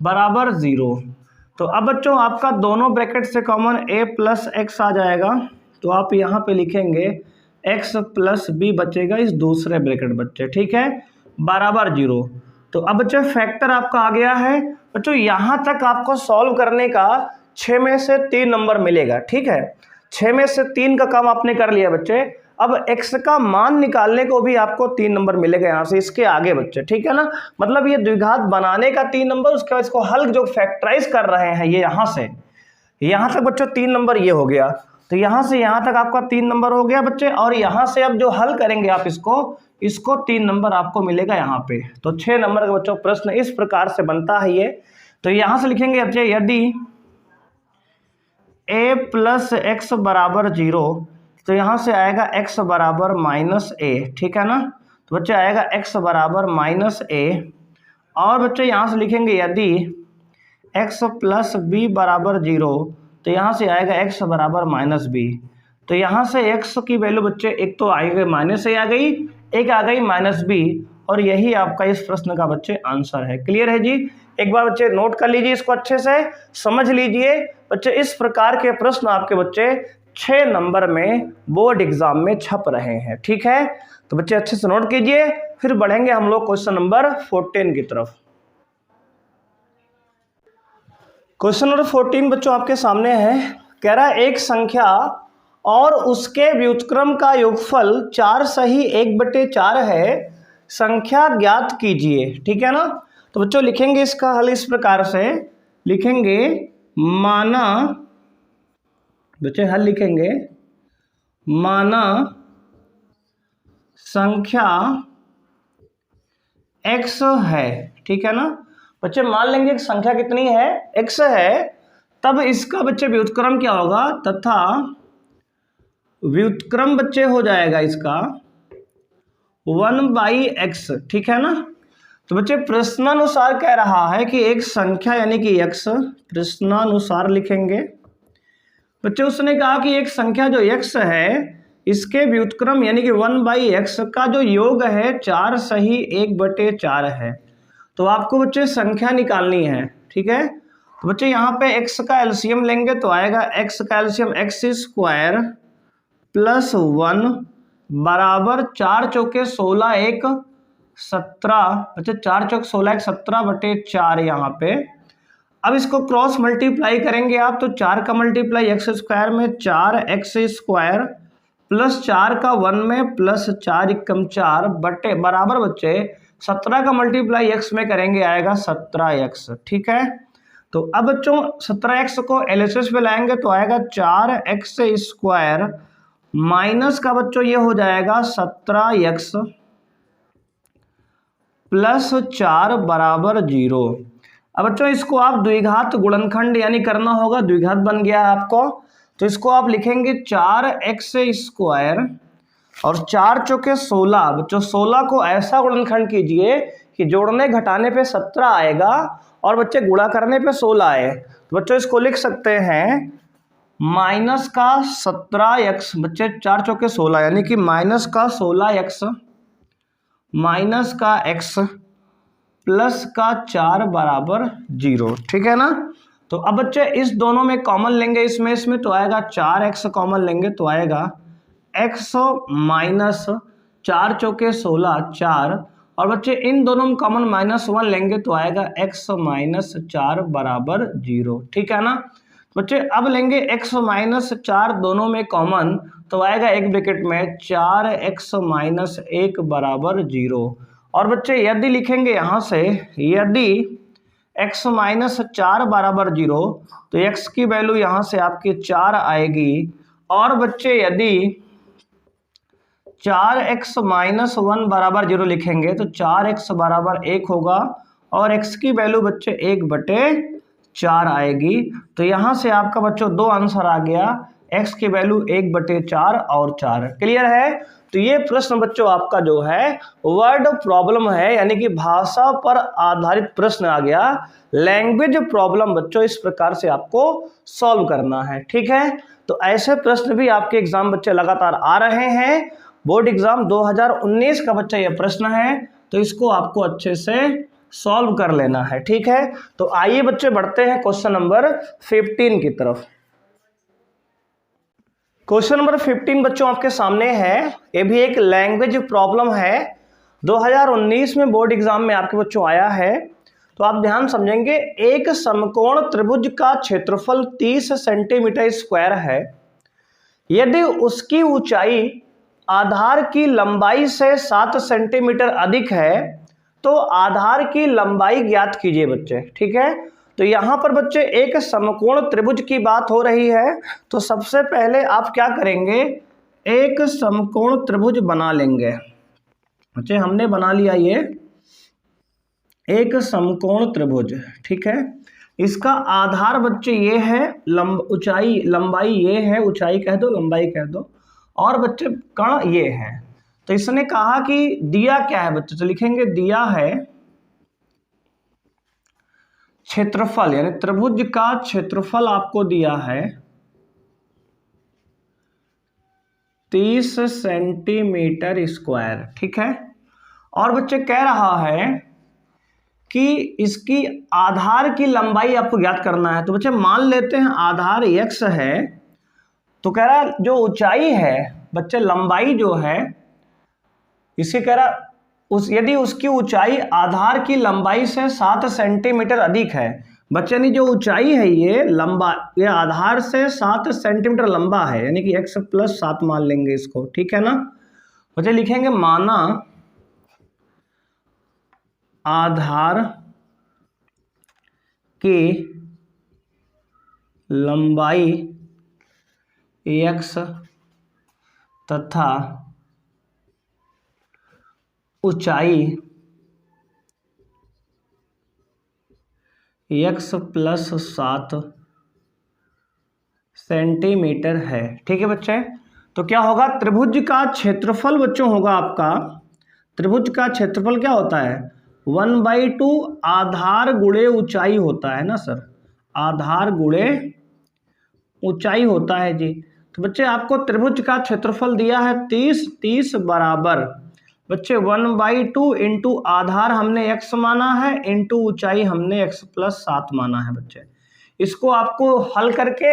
बराबर 0। तो अब बच्चों आपका दोनों ब्रैकेट से कॉमन a + x आ जाएगा, तो आप यहाँ पे लिखेंगे x + b बचेगा इस दूसरे ब्रैकेट बच्चे, ठीक है, बराबर 0। तो अब बच्चे फैक्टर आपका आ गया है बच्चों, यहाँ तक आपको सॉल्व करने का 6 में से 3 नंबर मिलेगा, ठीक है, 6 में से 3 का काम आपने कर लिया बच्चे। अब x का मान निकालने को भी आपको 3 नंबर मिलेगा यहाँ से इसके आगे बच्चे, ठीक है ना। मतलब ये द्विघात बनाने का 3 नंबर, उसके बाद इसको हल जो फैक्टराइज कर रहे हैं ये यहाँ से यहाँ तक बच्चों 3 नंबर ये हो गया, तो यहाँ से यहाँ तक आपका 3 नंबर हो गया बच्चे, और यहाँ से अब जो हल करेंगे आप इसको 3 नंबर आपको मिलेगा यहाँ पे। तो 6 नंबर का बच्चों प्रश्न इस प्रकार से बनता है ये। तो यहाँ से लिखेंगे बच्चे, यदि a + x बराबर 0, तो यहाँ से आएगा x बराबर -a, ठीक है ना। तो बच्चे आएगा x बराबर -a, और बच्चे यहाँ से लिखेंगे यदि x + b बराबर 0, तो यहाँ से आएगा x बराबर -b। तो यहाँ से x की वैल्यू बच्चे एक तो आ गई -a आ गई, एक आ गई -b, और यही आपका इस प्रश्न का बच्चे आंसर है। क्लियर है जी। एक बार बच्चे नोट कर लीजिए, इसको अच्छे से समझ लीजिए बच्चे। इस प्रकार के प्रश्न आपके बच्चे 6 नंबर में बोर्ड एग्जाम में छप रहे हैं, ठीक है। तो बच्चे अच्छे से नोट कीजिए, फिर बढ़ेंगे हम लोग क्वेश्चन नंबर 14 की तरफ। क्वेश्चन नंबर 14 बच्चों आपके सामने है। कह रहा है एक संख्या और उसके व्युत्क्रम का योगफल 4 सही 1/4 है, संख्या ज्ञात कीजिए, ठीक है ना। तो बच्चों लिखेंगे इसका हल इस प्रकार से, लिखेंगे माना, बच्चे हल लिखेंगे माना संख्या x है, ठीक है ना। बच्चे मान लेंगे कि संख्या कितनी है, x है, तब इसका बच्चे व्युत्क्रम क्या होगा, तथा व्युत्क्रम बच्चे हो जाएगा इसका 1/x, ठीक है ना। तो बच्चे प्रश्नानुसार कह रहा है कि एक संख्या यानी कि x, प्रश्नानुसार लिखेंगे बच्चे। उसने कहा कि एक संख्या जो x है इसके व्युत्क्रम यानी कि 1/x का जो योग है 4 सही 1/4 है। तो आपको बच्चे संख्या निकालनी है, ठीक है। तो बच्चे यहाँ पे x का एलसीएम लेंगे तो आएगा x का एलसीएम x² + 1 बराबर 4 चौके 16 1 17, बच्चे 4 चौक 16 1 17/4 यहाँ पे। अब इसको क्रॉस मल्टीप्लाई करेंगे आप, तो 4 का मल्टीप्लाई x² में 4x² प्लस 4 का 1 में प्लस 4 एकम 4 बटे बराबर बच्चे 17 का मल्टीप्लाई x में करेंगे आएगा 17x, ठीक है। तो अब बच्चों 17x को एलएचएस पे लाएंगे तो आएगा 4x² माइनस का बच्चों ये हो जाएगा 17x प्लस 4 बराबर 0। अब बच्चों इसको आप द्विघात गुणनखंड यानी करना होगा, द्विघात बन गया है आपको, तो इसको आप लिखेंगे 4x² और 4 चौके 16, बच्चों 16 को ऐसा गुणनखंड कीजिए कि जोड़ने घटाने पे 17 आएगा और बच्चे गुणा करने पे 16 आए। तो बच्चों इसको लिख सकते हैं माइनस का 17x, बच्चे 4 चौके 16 यानी कि माइनस का 16x माइनस का x प्लस का 4 बराबर 0, ठीक है ना। तो अब बच्चे इस दोनों में कॉमन लेंगे, इसमें तो आएगा 4x कॉमन लेंगे तो आएगा x माइनस 4 चौके 16 4, और बच्चे इन दोनों में कॉमन -1 लेंगे तो आएगा x माइनस 4 बराबर 0, ठीक है ना। बच्चे अब लेंगे x माइनस 4 दोनों में कॉमन तो आएगा एक ब्रैकेट में 4x माइनस 1 बराबर 0। और बच्चे यदि लिखेंगे यहाँ से, यदि x माइनस 4 बराबर 0 तो x की वैल्यू यहाँ से आपकी 4 आएगी। और बच्चे यदि 4x माइनस 1 बराबर 0 लिखेंगे तो 4x बराबर 1 होगा और x की वैल्यू बच्चे 1/4 आएगी। तो यहाँ से आपका बच्चों 2 आंसर आ गया, x की वैल्यू 1/4 और 4। क्लियर है। तो ये प्रश्न बच्चों आपका जो है वर्ड प्रॉब्लम है, यानी कि भाषा पर आधारित प्रश्न आ गया, लैंग्वेज प्रॉब्लम बच्चों इस प्रकार से आपको सॉल्व करना है, ठीक है। तो ऐसे प्रश्न भी आपके एग्जाम बच्चे लगातार आ रहे हैं। बोर्ड एग्जाम 2019 का बच्चा ये प्रश्न है, तो इसको आपको अच्छे से सॉल्व कर लेना है, ठीक है। तो आइए बच्चे बढ़ते हैं क्वेश्चन नंबर 15 की तरफ। क्वेश्चन नंबर 15 बच्चों आपके सामने है, ये भी एक लैंग्वेज प्रॉब्लम है, 2019 में बोर्ड एग्जाम में आपके बच्चों आया है। तो आप ध्यान समझेंगे, एक समकोण त्रिभुज का क्षेत्रफल 30 सेंटीमीटर स्क्वायर है, यदि उसकी ऊंचाई आधार की लंबाई से 7 सेंटीमीटर अधिक है तो आधार की लंबाई ज्ञात कीजिए बच्चे, ठीक है। तो यहां पर बच्चे एक समकोण त्रिभुज की बात हो रही है, तो सबसे पहले आप क्या करेंगे, एक समकोण त्रिभुज बना लेंगे। बच्चे हमने बना लिया ये एक समकोण त्रिभुज, ठीक है। इसका आधार बच्चे ये है, ऊंचाई लंबाई ये है, ऊंचाई कह दो लंबाई कह दो, और बच्चे कण ये है। तो इसने कहा कि दिया क्या है बच्चे, तो लिखेंगे दिया है क्षेत्रफल, यानी त्रिभुज का क्षेत्रफल आपको दिया है 30 सेंटीमीटर स्क्वायर, ठीक है। और बच्चे कह रहा है कि इसकी आधार की लंबाई आपको ज्ञात करना है। तो बच्चे मान लेते हैं आधार x है, तो कह रहा है जो ऊंचाई है बच्चे, लंबाई जो है इसे कह रहा यदि उसकी ऊंचाई आधार की लंबाई से 7 सेंटीमीटर अधिक है बच्चे, यानी जो ऊंचाई है ये आधार से 7 सेंटीमीटर लंबा है, यानी कि x + 7 मान लेंगे इसको, ठीक है ना बच्चे। लिखेंगे माना आधार की लंबाई x तथा ऊंचाई x + 7 सेंटीमीटर है, ठीक है बच्चे। तो क्या होगा, त्रिभुज का क्षेत्रफल बच्चों होगा आपका, त्रिभुज का क्षेत्रफल क्या होता है 1/2 आधार गुणे ऊंचाई होता है ना सर, आधार गुणे ऊंचाई होता है जी। तो बच्चे आपको त्रिभुज का क्षेत्रफल दिया है 30 बराबर बच्चे 1/2 इंटू आधार हमने x माना है इंटू ऊंचाई हमने x + 7 माना है बच्चे। इसको आपको हल करके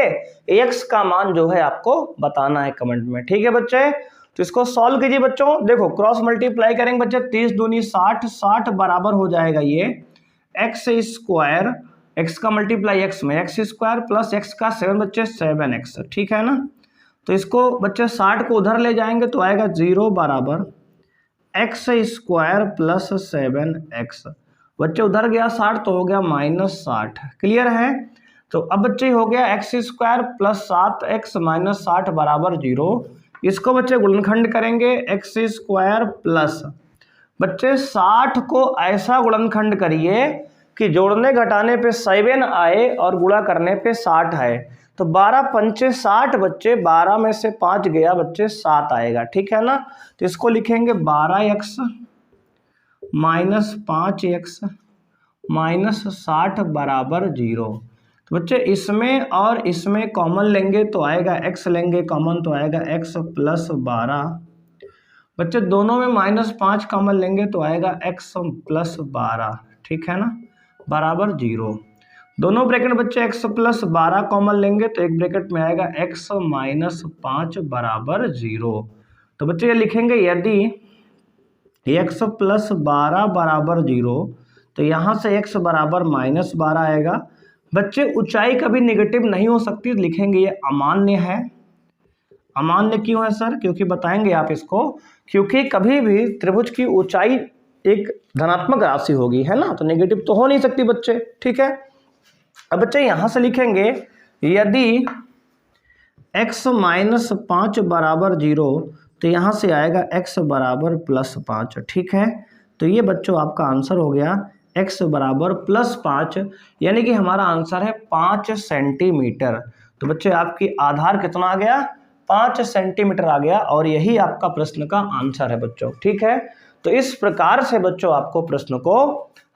x का मान जो है आपको बताना है कमेंट में, ठीक है बच्चे। तो इसको सॉल्व कीजिए बच्चों, देखो क्रॉस मल्टीप्लाई करेंगे बच्चे, 30 दूनी 60, 60 बराबर हो जाएगा ये x², x का मल्टीप्लाई x में x² प्लस x का 7 बच्चे 7x, ठीक है ना। तो इसको बच्चे 60 को उधर ले जाएंगे तो आएगा 0 बराबर x² प्लस 7x बच्चे, उधर गया 60 तो हो गया -60, क्लियर है। तो अब बच्चे हो गया x² प्लस 7x माइनस 60 बराबर 0। इसको बच्चे गुणनखंड करेंगे x² प्लस बच्चे 60 को ऐसा गुणनखंड करिए कि जोड़ने घटाने पे 7 आए और गुणा करने पे 60 आए। तो 12 पंचे 60 बच्चे, 12 में से 5 गया बच्चे 7 आएगा, ठीक है ना। तो इसको लिखेंगे 12x माइनस 5x माइनस 60 बराबर 0। तो बच्चे इसमें और इसमें कॉमन लेंगे तो आएगा x, लेंगे कॉमन तो आएगा x + 12 बच्चे, दोनों में -5 कॉमन लेंगे तो आएगा x + 12, ठीक है ना, बराबर 0। दोनों ब्रैकेट बच्चे x + 12 कॉमन लेंगे तो एक ब्रैकेट में आएगा x - 5 बराबर 0। तो बच्चे ये लिखेंगे यदि x + 12 बराबर 0 तो यहाँ से x बराबर -12 आएगा बच्चे। ऊंचाई कभी नेगेटिव नहीं हो सकती, लिखेंगे ये अमान्य है। अमान्य क्यों है सर, क्योंकि बताएंगे आप इसको, क्योंकि कभी भी त्रिभुज की ऊंचाई एक धनात्मक राशि होगी, है ना, तो नेगेटिव तो हो नहीं सकती बच्चे, ठीक है। अब बच्चे यहाँ से लिखेंगे यदि x - 5 बराबर 0 तो यहाँ से आएगा x बराबर +5, ठीक है। तो ये बच्चों आपका आंसर हो गया x बराबर +5, यानी कि हमारा आंसर है 5 सेंटीमीटर। तो बच्चे आपकी आधार कितना आ गया, 5 सेंटीमीटर आ गया, और यही आपका प्रश्न का आंसर है बच्चों, ठीक है। तो इस प्रकार से बच्चों आपको प्रश्न को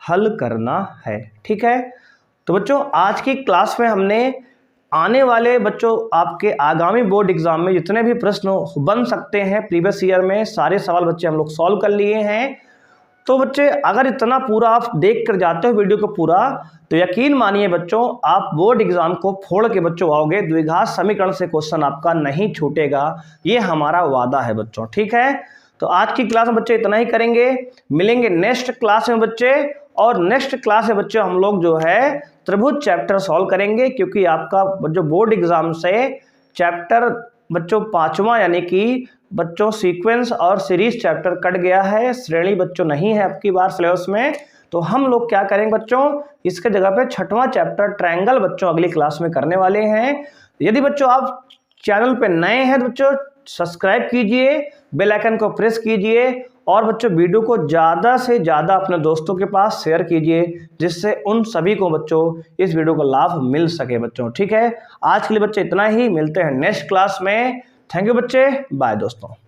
हल करना है, ठीक है। तो बच्चों आज की क्लास में हमने आने वाले बच्चों आपके आगामी बोर्ड एग्जाम में जितने भी प्रश्न बन सकते हैं प्रीवियस ईयर में, सारे सवाल बच्चे हम लोग सॉल्व कर लिए हैं। तो बच्चे अगर इतना पूरा आप देख कर जाते हो वीडियो को पूरा, तो यकीन मानिए बच्चों आप बोर्ड एग्जाम को फोड़ के बच्चों आओगे, द्विघात समीकरण से क्वेश्चन आपका नहीं छूटेगा, ये हमारा वादा है बच्चों, ठीक है। तो आज की क्लास में बच्चे इतना ही करेंगे, मिलेंगे नेक्स्ट क्लास में बच्चे, और नेक्स्ट क्लास में बच्चे हम लोग जो है त्रिभुज चैप्टर सॉल्व करेंगे, क्योंकि आपका जो बोर्ड एग्जाम से चैप्टर बच्चों 5वां यानी कि बच्चों सीक्वेंस और सीरीज चैप्टर कट गया है, श्रेणी बच्चों नहीं है आपकी बार सिलेबस में। तो हम लोग क्या करेंगे बच्चों, इसके जगह पे 6वां चैप्टर ट्रायंगल बच्चों अगली क्लास में करने वाले हैं। यदि बच्चों आप चैनल पे नए हैं तो बच्चों सब्सक्राइब कीजिए, बेल आइकन को प्रेस कीजिए, और बच्चों वीडियो को ज़्यादा से ज़्यादा अपने दोस्तों के पास शेयर कीजिए, जिससे उन सभी को बच्चों इस वीडियो का लाभ मिल सके बच्चों, ठीक है। आज के लिए बच्चे इतना ही, मिलते हैं नेक्स्ट क्लास में। थैंक यू बच्चे, बाय दोस्तों।